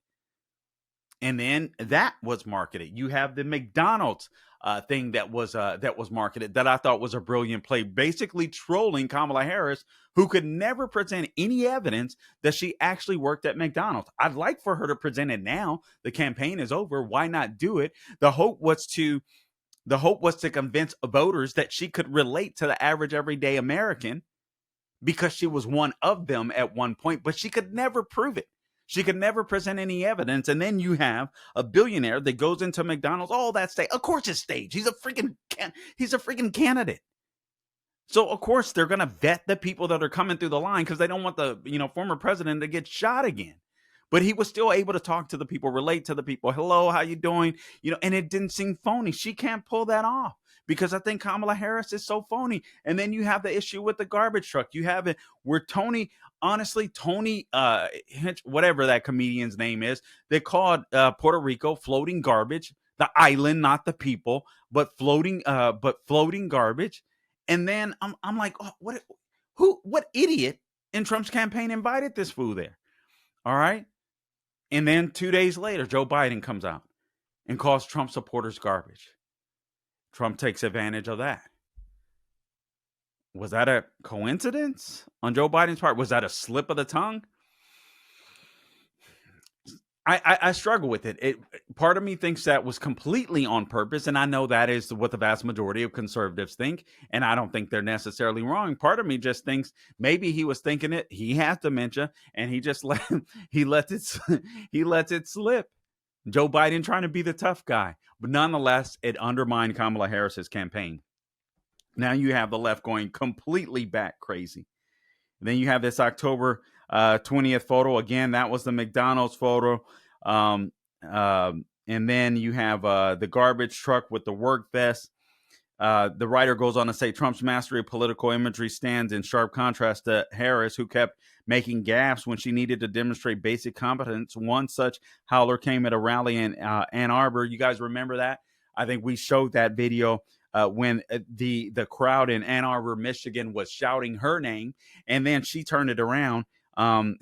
Speaker 1: and then that was marketed. You have the McDonald's thing that was marketed, that I thought was a brilliant play, basically trolling Kamala Harris, who could never present any evidence that she actually worked at McDonald's. I'd like for her to present it now. The campaign is over. Why not do it? The hope was to convince voters that she could relate to the average everyday American, because she was one of them at one point, but she could never prove it. She could never present any evidence. And then you have a billionaire that goes into McDonald's. Oh, that's stage. Of course it's staged. He's a freaking candidate. So of course they're going to vet the people that are coming through the line, because they don't want the, former president to get shot again. But he was still able to talk to the people, relate to the people. Hello, how you doing? And it didn't seem phony. She can't pull that off, because I think Kamala Harris is so phony. And then you have the issue with the garbage truck. You have it where Tony, whatever that comedian's name is, they called Puerto Rico floating garbage, the island, not the people, but floating garbage. And then I'm like, what idiot in Trump's campaign invited this fool there? All right. And then 2 days later, Joe Biden comes out and calls Trump supporters garbage. Trump takes advantage of that. Was that a coincidence on Joe Biden's part? Was that a slip of the tongue? I struggle with it. Part of me thinks that was completely on purpose, and I know that is what the vast majority of conservatives think, and I don't think they're necessarily wrong. Part of me just thinks maybe he was thinking it. He has dementia, and he just he lets it slip. Joe Biden trying to be the tough guy, but nonetheless, it undermined Kamala Harris's campaign. Now you have the left going completely bat crazy. And then you have this October 20th photo. Again, that was the McDonald's photo. And then you have the garbage truck with the work vest. The writer goes on to say Trump's mastery of political imagery stands in sharp contrast to Harris, who kept making gaffes when she needed to demonstrate basic competence. One such howler came at a rally in Ann Arbor. You guys remember that? I think we showed that video when the crowd in Ann Arbor, Michigan was shouting her name, and then she turned it around and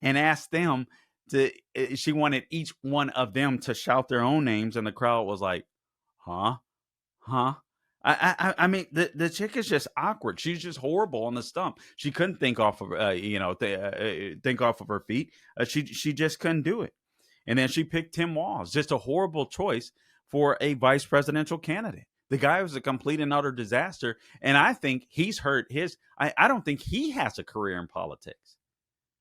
Speaker 1: asked them she wanted each one of them to shout their own names, and the crowd was like, huh? I mean, the chick is just awkward. She's just horrible on the stump. She couldn't think off of think off of her feet. She just couldn't do it. And then she picked Tim Walz, just a horrible choice for a vice presidential candidate. The guy was a complete and utter disaster, and I think he's hurt his. I don't think he has a career in politics.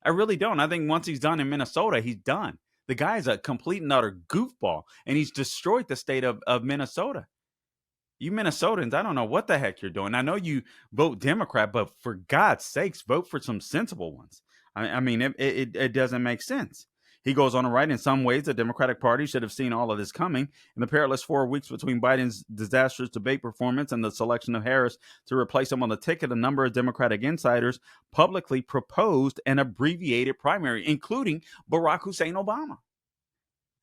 Speaker 1: I really don't. I think once he's done in Minnesota, he's done. The guy's a complete and utter goofball, and he's destroyed the state of Minnesota. You Minnesotans, I don't know what the heck you're doing. I know you vote Democrat, but for God's sakes, vote for some sensible ones. I mean, it doesn't make sense. He goes on to write, in some ways, the Democratic Party should have seen all of this coming. In the perilous 4 weeks between Biden's disastrous debate performance and the selection of Harris to replace him on the ticket, a number of Democratic insiders publicly proposed an abbreviated primary, including Barack Hussein Obama.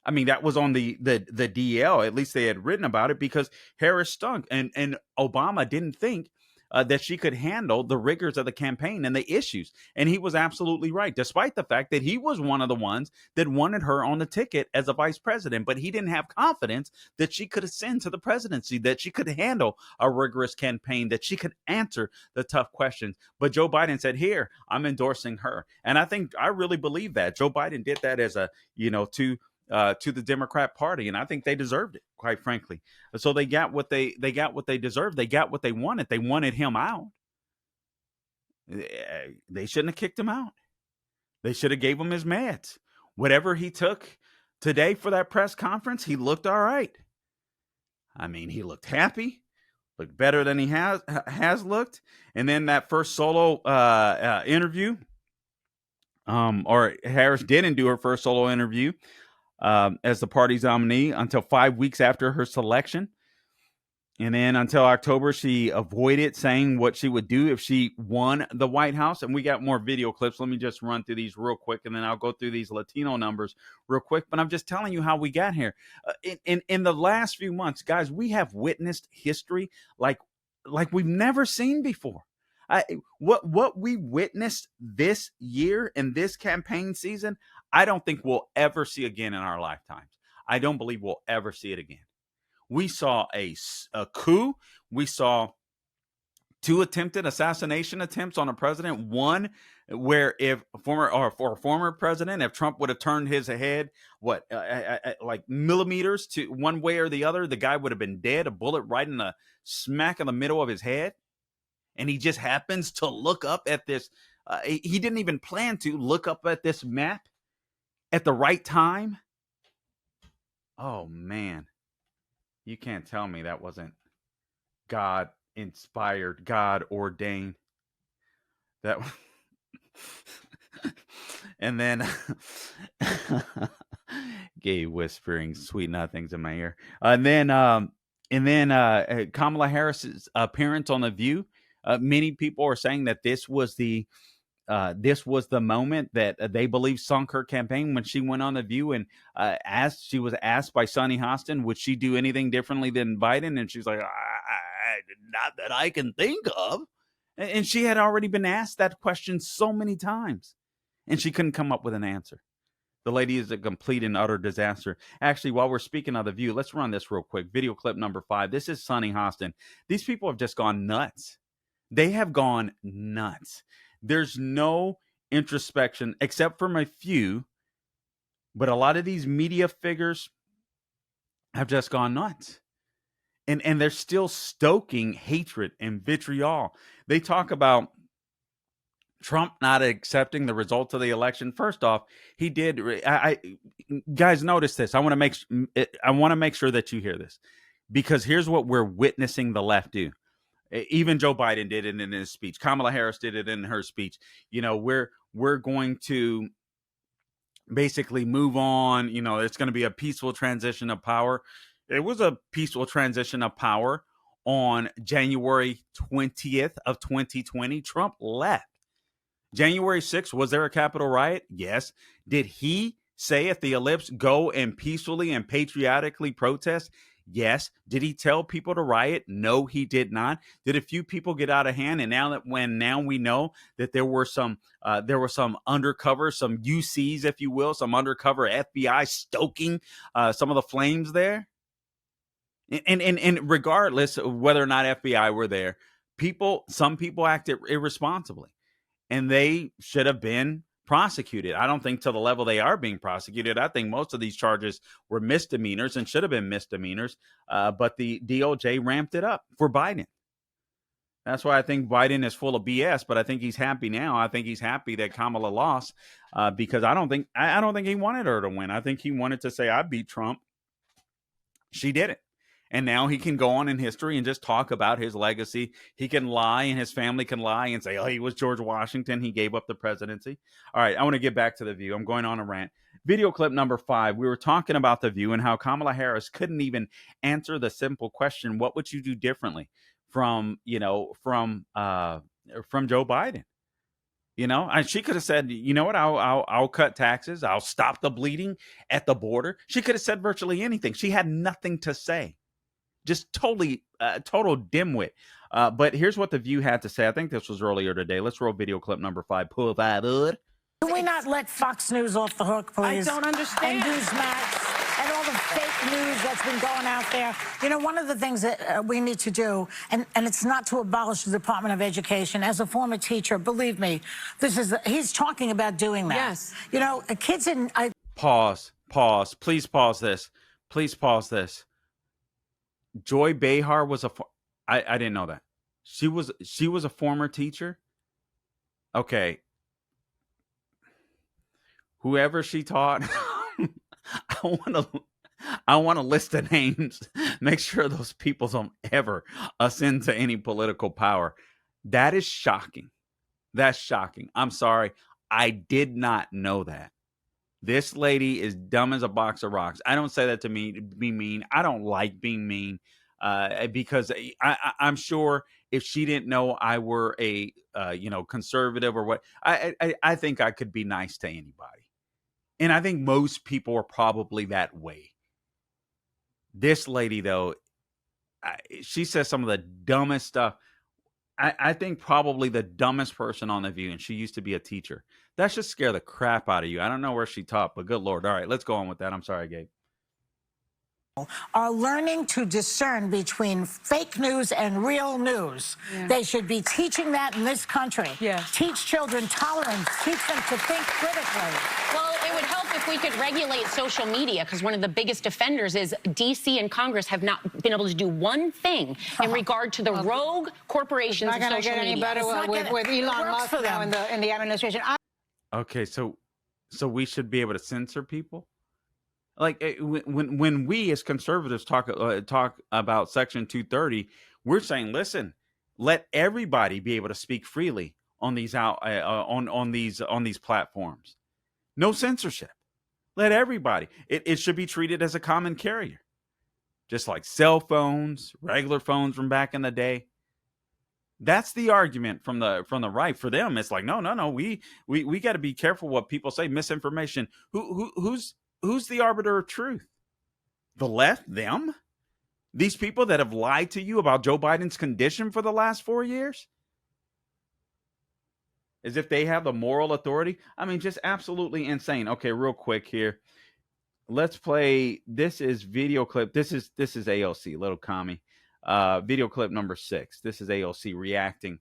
Speaker 1: I mean, that was on the DL. At least they had written about it because Harris stunk. And Obama didn't think that she could handle the rigors of the campaign and the issues. And he was absolutely right, despite the fact that he was one of the ones that wanted her on the ticket as a vice president. But he didn't have confidence that she could ascend to the presidency, that she could handle a rigorous campaign, that she could answer the tough questions. But Joe Biden said, here, I'm endorsing her. And I really believe that. Joe Biden did that as a, to the Democrat Party, and I think they deserved it, quite frankly. So they got what they deserved. They got what they wanted. They wanted him out. They shouldn't have kicked him out. They should have gave him his meds. Whatever he took today for that press conference, he looked all right. I mean, he looked happy, looked better than he has looked. And then that first solo interview, or Harris didn't do her first solo interview as the party's nominee until 5 weeks after her selection. And then until October, she avoided saying what she would do if she won the White House. And we got more video clips. Let me just run through these real quick, and then I'll go through these Latino numbers real quick. But I'm just telling you how we got here. In the last few months, guys, we have witnessed history like we've never seen before. What we witnessed this year in this campaign season, I don't think we'll ever see again in our lifetimes. I don't believe we'll ever see it again. We saw a coup. We saw 2 attempted assassination attempts on a president. One where if former president, if Trump would have turned his head, like millimeters to one way or the other, the guy would have been dead, a bullet right in the smack in the middle of his head. And he just happens to look up at this. He didn't even plan to look up at this map at the right time. Oh, man. You can't tell me that wasn't God inspired, God ordained. That, and then gay whispering sweet nothings in my ear. And then Kamala Harris's appearance on The View. Many people are saying that this was the moment that they believe sunk her campaign when she went on The View and she was asked by Sonny Hostin, would she do anything differently than Biden? And she's like, not that I can think of. And she had already been asked that question so many times, and she couldn't come up with an answer. The lady is a complete and utter disaster. Actually, while we're speaking of The View, let's run this real quick. Video clip number 5. This is Sonny Hostin. These people have just gone nuts. They have gone nuts. There's no introspection except from a few, but a lot of these media figures have just gone nuts. And they're still stoking hatred and vitriol. They talk about Trump not accepting the results of the election. First off, he did. Guys, notice this. I want to make sure that you hear this, because here's what we're witnessing the left do. Even Joe Biden did it in his speech. Kamala Harris did it in her speech. We're going to basically move on. It's going to be a peaceful transition of power. It was a peaceful transition of power on January 20th of 2020. Trump left. January 6th, was there a Capitol riot? Yes. Did he say at the ellipse, go and peacefully and patriotically protest? Yes. Did he tell people to riot? No, he did not. Did a few people get out of hand? And now we know that there were some undercover, some UCs, if you will, some undercover FBI stoking some of the flames there. And regardless of whether or not FBI were there, some people acted irresponsibly. And they should have been prosecuted. I don't think to the level they are being prosecuted. I think most of these charges were misdemeanors and should have been misdemeanors. But the DOJ ramped it up for Biden. That's why I think Biden is full of BS. But I think he's happy now. I think he's happy that Kamala lost because I don't think he wanted her to win. I think he wanted to say, I beat Trump. She did it. And now he can go on in history and just talk about his legacy. He can lie, and his family can lie and say, oh, he was George Washington. He gave up the presidency. All right, I want to get back to The View. I'm going on a rant. Video clip number 5. We were talking about The View and how Kamala Harris couldn't even answer the simple question, what would you do differently from Joe Biden? And she could have said, you know what, I'll cut taxes. I'll stop the bleeding at the border. She could have said virtually anything. She had nothing to say. Just total dimwit. But here's what The View had to say. I think this was earlier today. Let's roll video clip number 5. Pull that up.
Speaker 6: Can we not let Fox News off the hook, please?
Speaker 7: I don't understand.
Speaker 6: And Newsmax and all the fake news that's been going out there. One of the things that we need to do, and it's not to abolish the Department of Education. As a former teacher, believe me, he's talking about doing that.
Speaker 7: Yes.
Speaker 6: Kids in...
Speaker 1: Pause. Please pause this. Joy Behar was I didn't know that. She was a former teacher. Okay. Whoever she taught, I want to list the names. Make sure those people don't ever ascend to any political power. That is shocking. That's shocking. I'm sorry. I did not know that. This lady is dumb as a box of rocks. I don't say that to be mean. I don't like being mean because I'm sure if she didn't know I were a conservative or what, I think I could be nice to anybody. And I think most people are probably that way. This lady, though, she says some of the dumbest stuff. I think probably the dumbest person on The View, and she used to be a teacher. That should scare the crap out of you. I don't know where she taught, but good Lord. All right, let's go on with that. I'm sorry, Gabe.
Speaker 6: Are learning to discern between fake news and real news. Yeah. They should be teaching that in this country.
Speaker 7: Yeah.
Speaker 6: Teach children tolerance. Teach them to think critically.
Speaker 8: Well, it would help if we could regulate social media, because one of the biggest offenders is D.C. and Congress have not been able to do one thing in regard to the rogue corporations of social media.
Speaker 7: It's not going to get any better with Elon Musk now in the administration.
Speaker 1: Okay, so we should be able to censor people? Like when we as conservatives talk about Section 230, we're saying, listen, let everybody be able to speak freely on these on these platforms. No censorship. Let everybody. It should be treated as a common carrier, just like cell phones, regular phones from back in the day. That's the argument from the right. For them, it's like no. We got to be careful what people say. Misinformation. Who's the arbiter of truth? The left? Them? These people that have lied to you about Joe Biden's condition for the last 4 years? as if they have the moral authority. I mean, just absolutely insane. Okay, real quick here. Let's play. This is video clip. This is AOC, little commie. Video clip number 6. This is AOC reacting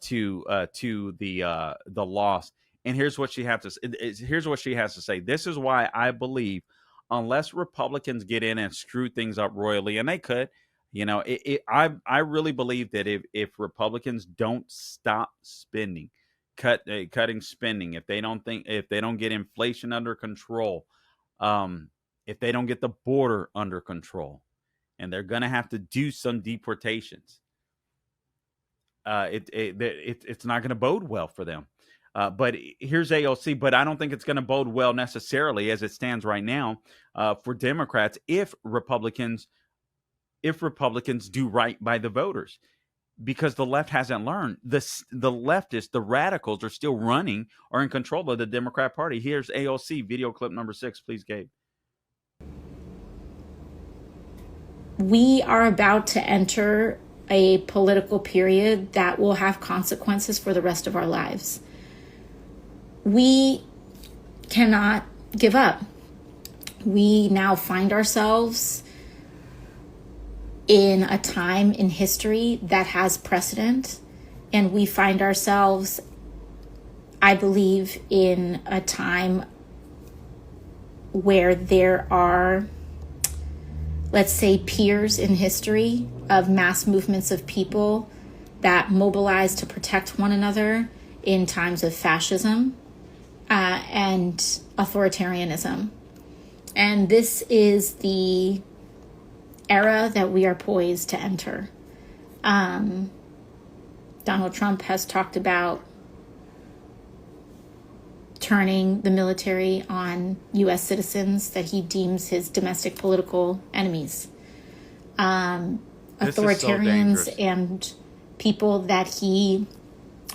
Speaker 1: to the loss. And here's what she here's what she has to say. This is why I believe, unless Republicans get in and screw things up royally, and they could, I really believe that if Republicans don't stop spending, cutting spending, if they don't get inflation under control, if they don't get the border under control, and they're going to have to do some deportations, it's not going to bode well for them. But here's AOC, but I don't think it's going to bode well necessarily as it stands right now for Democrats if Republicans do right by the voters, because the left hasn't learned. The leftists, the radicals, are still running or in control of the Democrat Party. Here's AOC, video clip number 6, please, Gabe.
Speaker 9: We are about to enter a political period that will have consequences for the rest of our lives. We cannot give up. We now find ourselves in a time in history that has precedent, and we find ourselves, I believe, in a time where there are, let's say, peers in history of mass movements of people that mobilize to protect one another in times of fascism and authoritarianism. And this is the era that we are poised to enter. Donald Trump has talked about turning the military on U.S. citizens that he deems his domestic political enemies. Authoritarians and people that he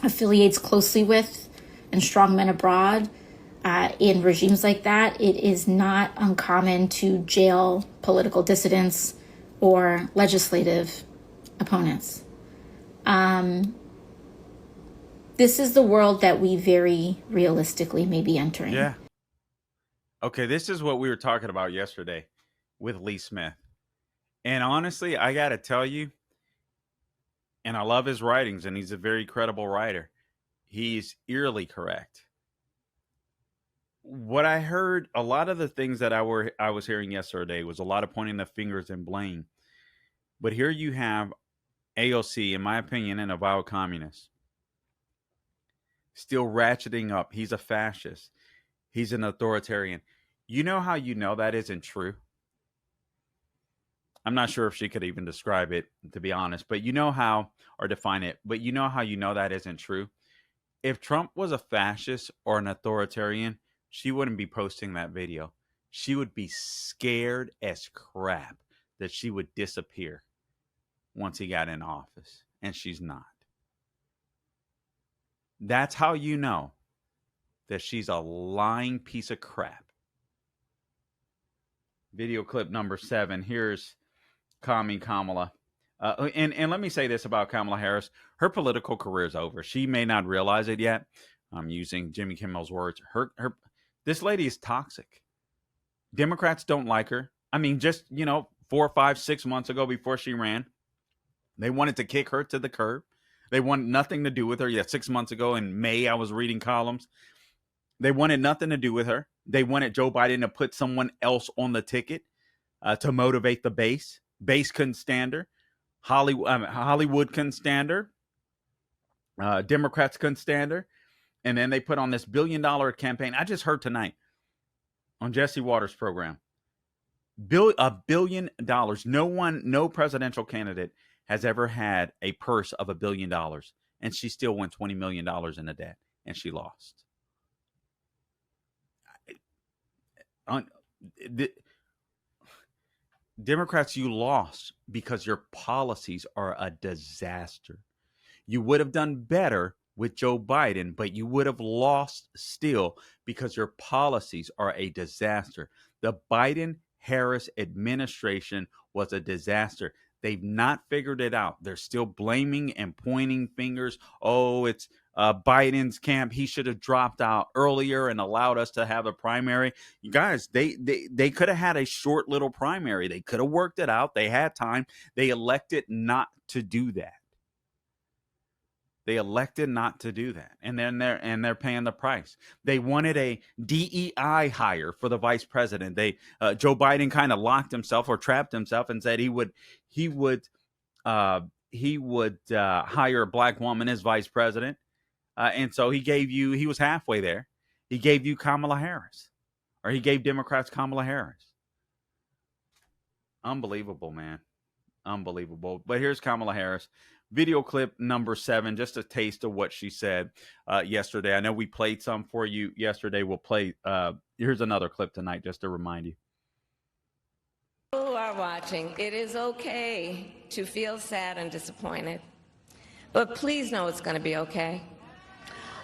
Speaker 9: affiliates closely with and strongmen abroad in regimes like that, it is not uncommon to jail political dissidents or legislative opponents. This is the world that we very realistically may be entering.
Speaker 1: Yeah. Okay, this is what we were talking about yesterday with Lee Smith. And honestly, I got to tell you, and I love his writings, and he's a very credible writer. He's eerily correct. What I heard, a lot of the things that I was hearing yesterday was a lot of pointing the fingers and blame. But here you have AOC, in my opinion, an avowed communist, still ratcheting up. He's a fascist. He's an authoritarian. You know how you know that isn't true? I'm not sure if she could even describe it, to be honest, but you know how, or define it, but you know how you know that isn't true? If Trump was a fascist or an authoritarian, she wouldn't be posting that video. She would be scared as crap that she would disappear once he got in office, and she's not. That's how you know that she's a lying piece of crap. Video clip number 7. Here's Kamala. And let me say this about Kamala Harris. Her political career is over. She may not realize it yet. I'm using Jimmy Kimmel's words. This lady is toxic. Democrats don't like her. I mean, just, 4, 5, 6 months ago before she ran, they wanted to kick her to the curb. They wanted nothing to do with her. Yeah, 6 months ago in May, I was reading columns. They wanted nothing to do with her. They wanted Joe Biden to put someone else on the ticket to motivate the base. Base couldn't stand her. Hollywood couldn't stand her. Democrats couldn't stand her. And then they put on this $1 billion campaign. I just heard tonight on Jesse Waters' program. $1 billion. No presidential candidate has ever had a purse of $1 billion. And she still went $20 million in the debt. And she lost. Democrats, you lost because your policies are a disaster. You would have done better with Joe Biden, but you would have lost still because your policies are a disaster. The Biden-Harris administration was a disaster. They've not figured it out. They're still blaming and pointing fingers. Oh, it's Biden's camp, he should have dropped out earlier and allowed us to have a primary. You guys, they could have had a short little primary. They could have worked it out. They had time. They elected not to do that. They elected not to do that, and then they're paying the price. They wanted a DEI hire for the vice president. Joe Biden kind of locked himself or trapped himself and said he would hire a black woman as vice president, and so he was halfway there. He gave you Kamala Harris, or he gave Democrats Kamala Harris. Unbelievable, man. Unbelievable. But here's Kamala Harris. Video clip number 7, just a taste of what she said yesterday. I know we played some for you yesterday. We'll play. Here's another clip tonight just to remind you.
Speaker 10: Who are watching, it is okay to feel sad and disappointed, but please know it's going to be okay.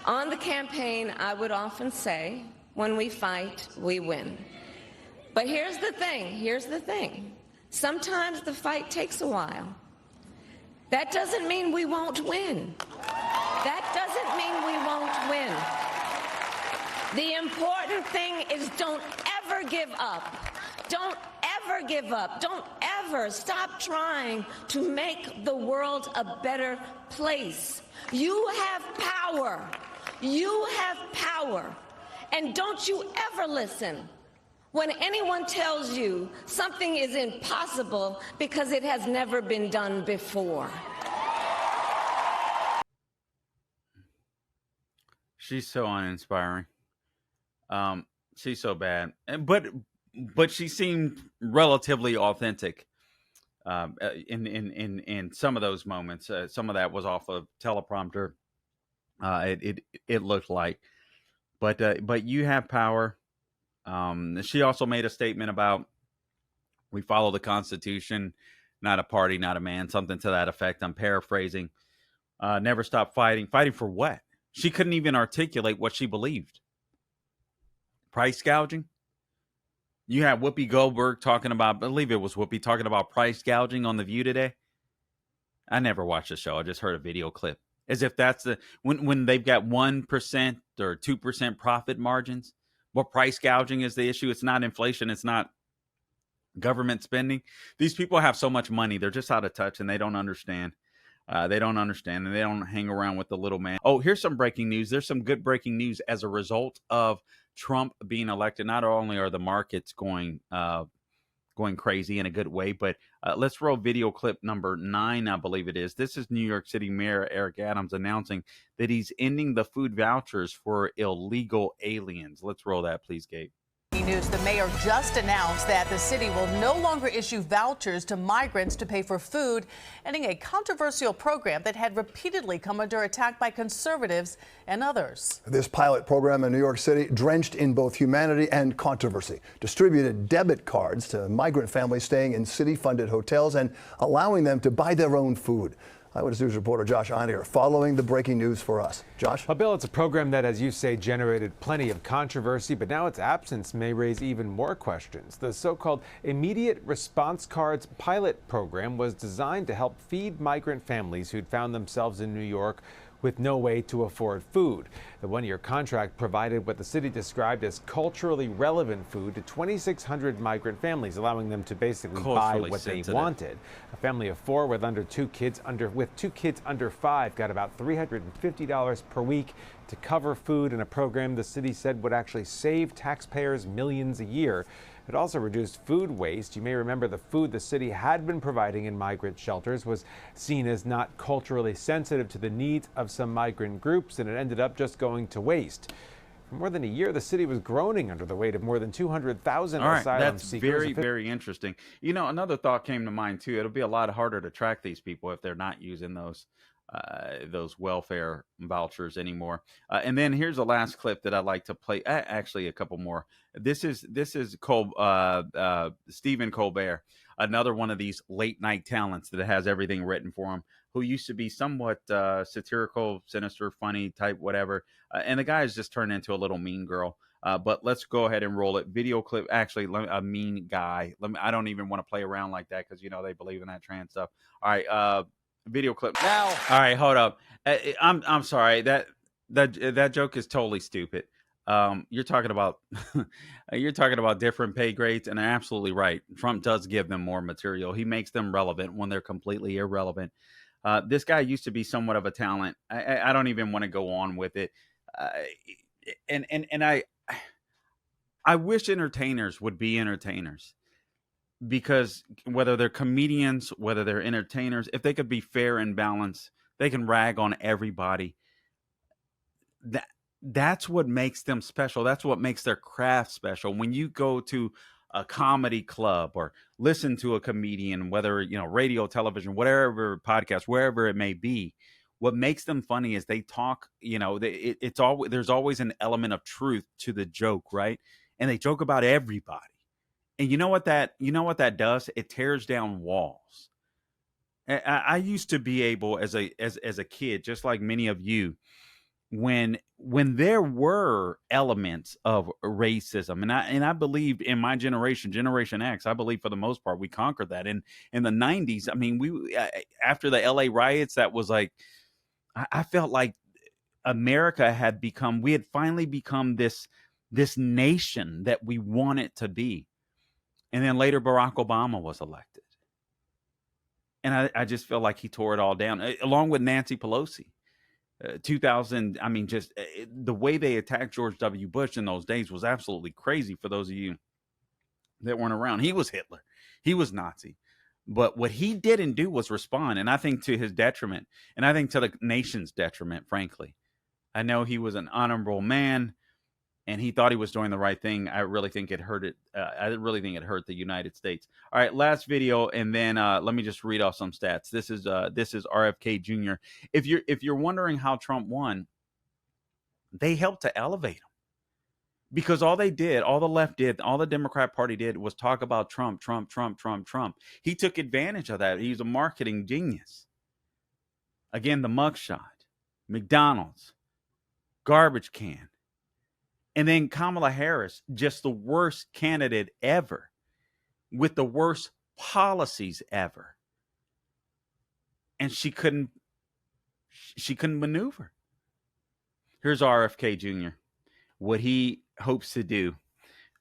Speaker 10: On the campaign, I would often say, when we fight, we win. But here's the thing. Sometimes the fight takes a while. That doesn't mean we won't win. That doesn't mean we won't win. The important thing is don't ever give up. Don't ever give up. Don't ever stop trying to make the world a better place. You have power. You have power. And don't you ever listen when anyone tells you something is impossible because it has never been done before.
Speaker 1: She's so uninspiring. She's so bad. But she seemed relatively authentic in some of those moments. Some of that was off of teleprompter. It looked like. But you have power. She also made a statement about we follow the Constitution, not a party, not a man, something to that effect. I'm paraphrasing. Never stop fighting. Fighting for what? She couldn't even articulate what she believed. Price gouging? You had Whoopi Goldberg talking about, I believe it was Whoopi, talking about price gouging on The View today. I never watched the show. I just heard a video clip. As if that's when they've got 1% or 2% profit margins. Well, price gouging is the issue. It's not inflation. It's not government spending. These people have so much money. They're just out of touch and they don't understand. And they don't hang around with the little man. Oh, here's some breaking news. There's some good breaking news as a result of Trump being elected. Not only are the markets going crazy in a good way, but let's roll video clip number 9, I believe it is. This is New York City Mayor Eric Adams announcing that he's ending the food vouchers for illegal aliens. Let's roll that, please, Gabe.
Speaker 11: News. The mayor just announced that the city will no longer issue vouchers to migrants to pay for food, ending a controversial program that had repeatedly come under attack by conservatives and others.
Speaker 12: This pilot program in New York City, drenched in both humanity and controversy, distributed debit cards to migrant families staying in city-funded hotels and allowing them to buy their own food. Eyewitness News reporter Josh Einiger following the breaking news for us. Josh?
Speaker 13: Well, Bill, it's a program that, as you say, generated plenty of controversy, but now its absence may raise even more questions. The so-called Immediate Response Cards pilot program was designed to help feed migrant families who'd found themselves in New York with no way to afford food. The one-year contract provided what the city described as culturally relevant food to 2,600 migrant families, allowing them to basically buy what they wanted. A family of 4 with two kids under 5 got about $350 per week to cover food in a program the city said would actually save taxpayers millions a year. It also reduced food waste. You may remember the food the city had been providing in migrant shelters was seen as not culturally sensitive to the needs of some migrant groups, and it ended up just going to waste. For more than a year, the city was groaning under the weight of more than 200,000 asylum seekers. That's
Speaker 1: very, very interesting. You know, another thought came to mind, too. It'll be a lot harder to track these people if they're not using those welfare vouchers anymore. And then here's the last clip that I'd like to play. Actually, a couple more. This is Stephen Colbert, another one of these late night talents that has everything written for him, who used to be somewhat satirical, sinister, funny type, whatever. And the guy has just turned into a little mean girl. But let's go ahead and roll it. Video clip. Actually, a mean guy. I don't even want to play around like that because, you know, they believe in that trans stuff. All right. Video clip now. All right, hold up. I'm sorry that that joke is totally stupid. You're talking about you're talking about different pay grades, and they're absolutely right. Trump does give them more material. He makes them relevant when they're completely irrelevant. This guy used to be somewhat of a talent. I don't even want to go on with it. Uh, and I wish entertainers would be entertainers, because whether they're comedians, whether they're entertainers, if they could be fair and balanced, they can rag on everybody. That that's what makes them special. That's what makes their craft special. When you go to a comedy club or listen to a comedian, whether radio, television, whatever, podcast, wherever it may be, what makes them funny is they talk. It's always, there's always an element of truth to the joke, right? And they joke about everybody. And you know what that does? It tears down walls. I used to be able, as a kid, just like many of you, when there were elements of racism, and I believed in my generation X, I believe for the most part we conquered that. In the 90s, I mean, we after the LA riots, that was like, I felt like America we had finally become this nation that we wanted to be. And then later Barack Obama was elected, and I just feel like he tore it all down, along with Nancy Pelosi. 2000, I mean, just the way they attacked George W. Bush in those days was absolutely crazy. For those of you that weren't around, he was Hitler, he was Nazi, but what he didn't do was respond. And I think to his detriment, and I think to the nation's detriment, frankly. I know he was an honorable man, and he thought he was doing the right thing. I really think it hurt it. I really think it hurt the United States. All right, last video, and then let me just read off some stats. This is RFK Jr. If you're wondering how Trump won, they helped to elevate him, because all the left did, all the Democrat Party did was talk about Trump, Trump, Trump, Trump, Trump. He took advantage of that. He's a marketing genius. Again, the mugshot, McDonald's, garbage can. And then Kamala Harris, just the worst candidate ever, with the worst policies ever. And she couldn't maneuver. Here's RFK Jr., what he hopes to do,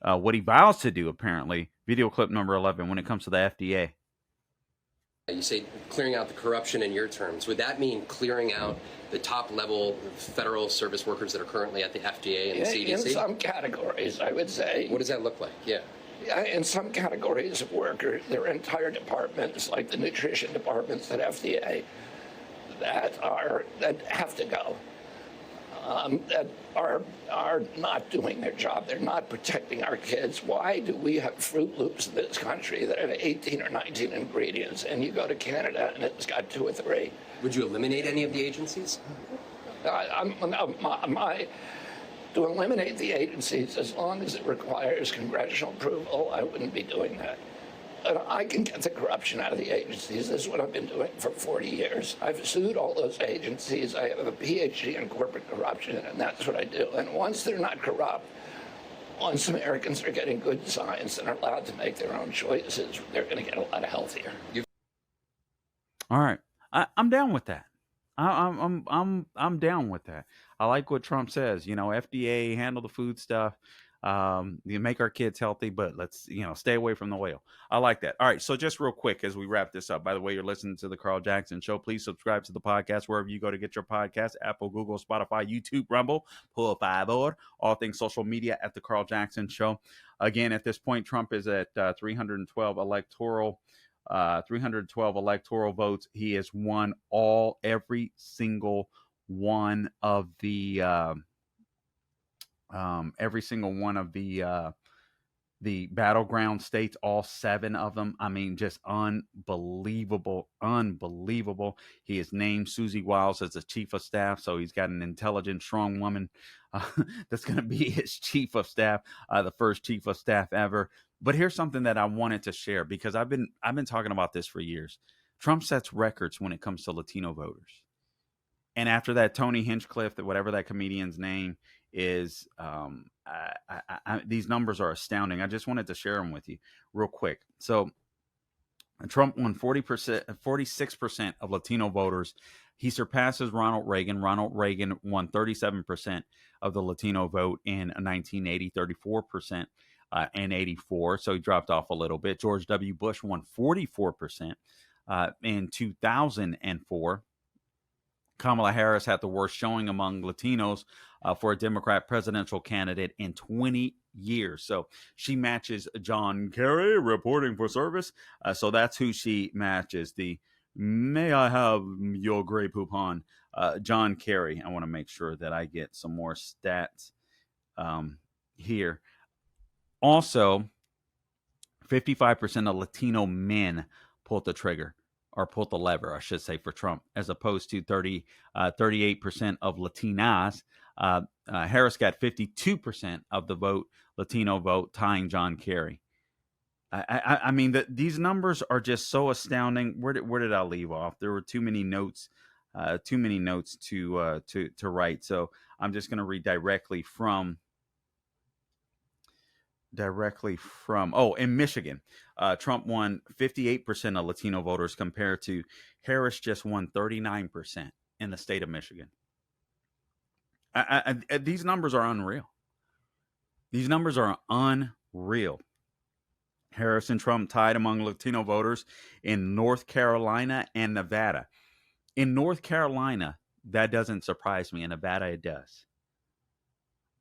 Speaker 1: what he vows to do, apparently. Video clip number 11, when it comes to the FDA.
Speaker 14: You say clearing out the corruption in your terms. Would that mean clearing out the top level federal service workers that are currently at the FDA and the CDC?
Speaker 15: In some categories, I would say.
Speaker 14: What does that look like? Yeah.
Speaker 15: In some categories of workers, there are entire departments, like the nutrition departments at FDA, that have to go. That are not doing their job. They're not protecting our kids. Why do we have Fruit Loops in this country that have 18 or 19 ingredients, and you go to Canada and it's got 2 or 3?
Speaker 14: Would you eliminate any of the agencies?
Speaker 15: To eliminate the agencies, as long as it requires congressional approval, I wouldn't be doing that. I can get the corruption out of the agencies. This is what I've been doing for 40 years. I've sued all those agencies. I have a PhD in corporate corruption, and that's what I do. And once they're not corrupt, once Americans are getting good science and are allowed to make their own choices, they're going to get a lot healthier.
Speaker 1: All right, I'm down with that. I'm down with that. I like what Trump says. FDA, handle the food stuff. You make our kids healthy, but let's stay away from the whale. I like that. All right, so just real quick as we wrap this up. By the way, you're listening to the Carl Jackson Show. Please subscribe to the podcast wherever you go to get your podcast: Apple, Google, Spotify, YouTube, Rumble, Pull Five, all things social media at the Carl Jackson Show. Again, at this point, Trump is at 312 electoral votes. He has won every single one of the battleground states, all 7 of them. I mean, just unbelievable. He has named Susie Wiles as the chief of staff, so he's got an intelligent, strong woman that's going to be his chief of staff, the first chief of staff ever. But here's something that I wanted to share, because I've been talking about this for years. Trump sets records when it comes to Latino voters. And after that, Tony Hinchcliffe, whatever that comedian's name is, these numbers are astounding. I just wanted to share them with you real quick. So Trump won 46% of Latino voters He surpasses Ronald Reagan. Ronald Reagan won 37% of the Latino vote in 1980, 34% in 84. So he dropped off a little bit. George W. Bush won 44% in 2004. Kamala Harris had the worst showing among Latinos for a Democrat presidential candidate in 20 years. So she matches John Kerry, reporting for service. So that's who she matches. The "May I have your Grey Poupon," John Kerry. I want to make sure that I get some more stats here. Also, 55% of Latino men pulled the trigger, or pulled the lever, I should say, for Trump, as opposed to 38% of Latinas. Harris got 52% of the vote, Latino vote, tying John Kerry. I mean, these numbers are just so astounding. Where did I leave off? There were too many notes to write. So I'm just going to read directly from. In Michigan, Trump won 58% of Latino voters, compared to Harris just won 39% in the state of Michigan. These numbers are unreal. These numbers are unreal. Harris and Trump tied among Latino voters in North Carolina and Nevada. In North Carolina, that doesn't surprise me. In Nevada, it does.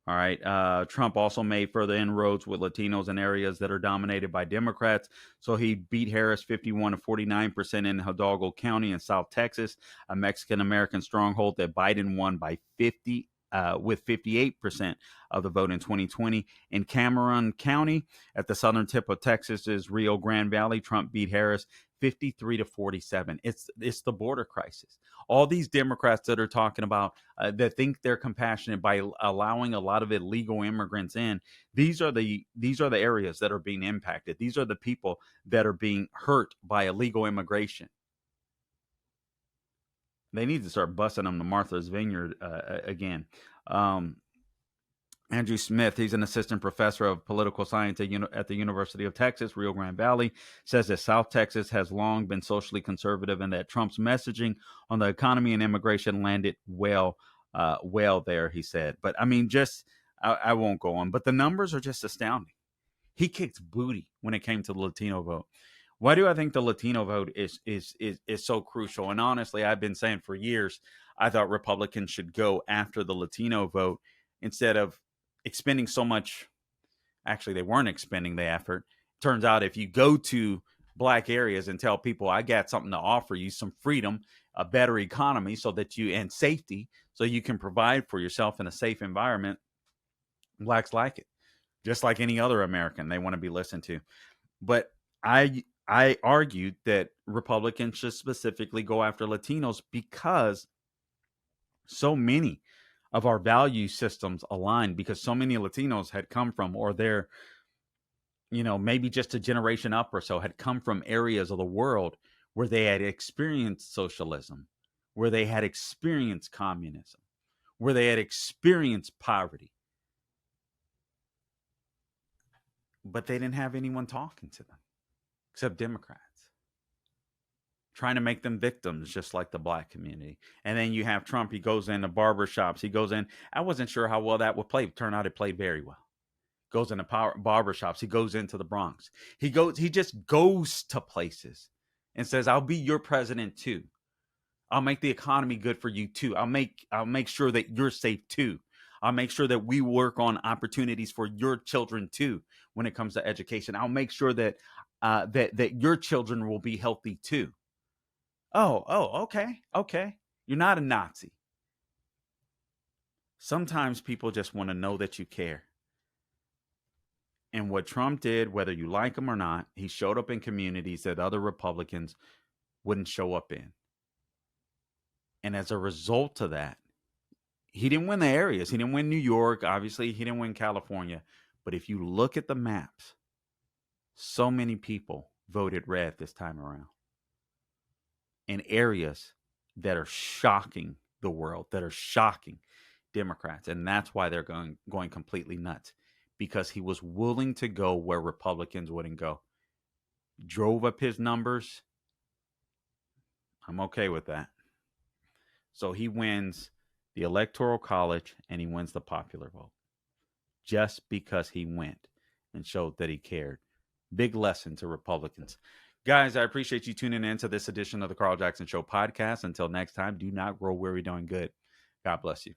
Speaker 1: All right. Trump also made further inroads with Latinos in areas that are dominated by Democrats. So he beat Harris 51 to 49% in Hidalgo County in South Texas, a Mexican-American stronghold that Biden won by 50 with 58% of the vote in 2020. In Cameron County, at the southern tip of Texas's Rio Grande Valley, Trump beat Harris 53 to 47. It's the border crisis. All these Democrats that are talking about that think they're compassionate by allowing a lot of illegal immigrants in. These are the areas that are being impacted. These are the people that are being hurt by illegal immigration. They need to start busting them to Martha's Vineyard again. Andrew Smith, he's an assistant professor of political science at the University of Texas, Rio Grande Valley, says that South Texas has long been socially conservative and that Trump's messaging on the economy and immigration landed well there, he said. But I mean, I won't go on, but the numbers are just astounding. He kicked booty when it came to the Latino vote. Why do I think the Latino vote is so crucial? And honestly, I've been saying for years, I thought Republicans should go after the Latino vote instead of expending so much. Actually, they weren't expending the effort. Turns out if you go to black areas and tell people, I got something to offer you, some freedom, a better economy and safety, so you can provide for yourself in a safe environment, blacks like it. Just like any other American, they want to be listened to. But I argued that Republicans should specifically go after Latinos because so many of our value systems align, because so many Latinos had come from, or they're, maybe just a generation up or so, had come from areas of the world where they had experienced socialism, where they had experienced communism, where they had experienced poverty. But they didn't have anyone talking to them except Democrats, trying to make them victims, just like the black community. And then you have Trump. He goes into barbershops. He goes in. I wasn't sure how well that would play. Turned out it played very well. Goes into barbershops. He goes into the Bronx. He just goes to places and says, I'll be your president too. I'll make the economy good for you too. I'll make sure that you're safe too. I'll make sure that we work on opportunities for your children too when it comes to education. I'll make sure that that your children will be healthy too. Oh, okay. You're not a Nazi. Sometimes people just want to know that you care. And what Trump did, whether you like him or not, he showed up in communities that other Republicans wouldn't show up in. And as a result of that, he didn't win the areas. He didn't win New York. Obviously, he didn't win California. But if you look at the maps, so many people voted red this time around in areas that are shocking the world, that are shocking Democrats. And that's why they're going completely nuts, because he was willing to go where Republicans wouldn't go. Drove up his numbers. I'm okay with that. So he wins the Electoral College and he wins the popular vote just because he went and showed that he cared. Big lesson to Republicans. Guys, I appreciate you tuning in to this edition of the Carl Jackson Show podcast. Until next time, do not grow weary doing good. God bless you.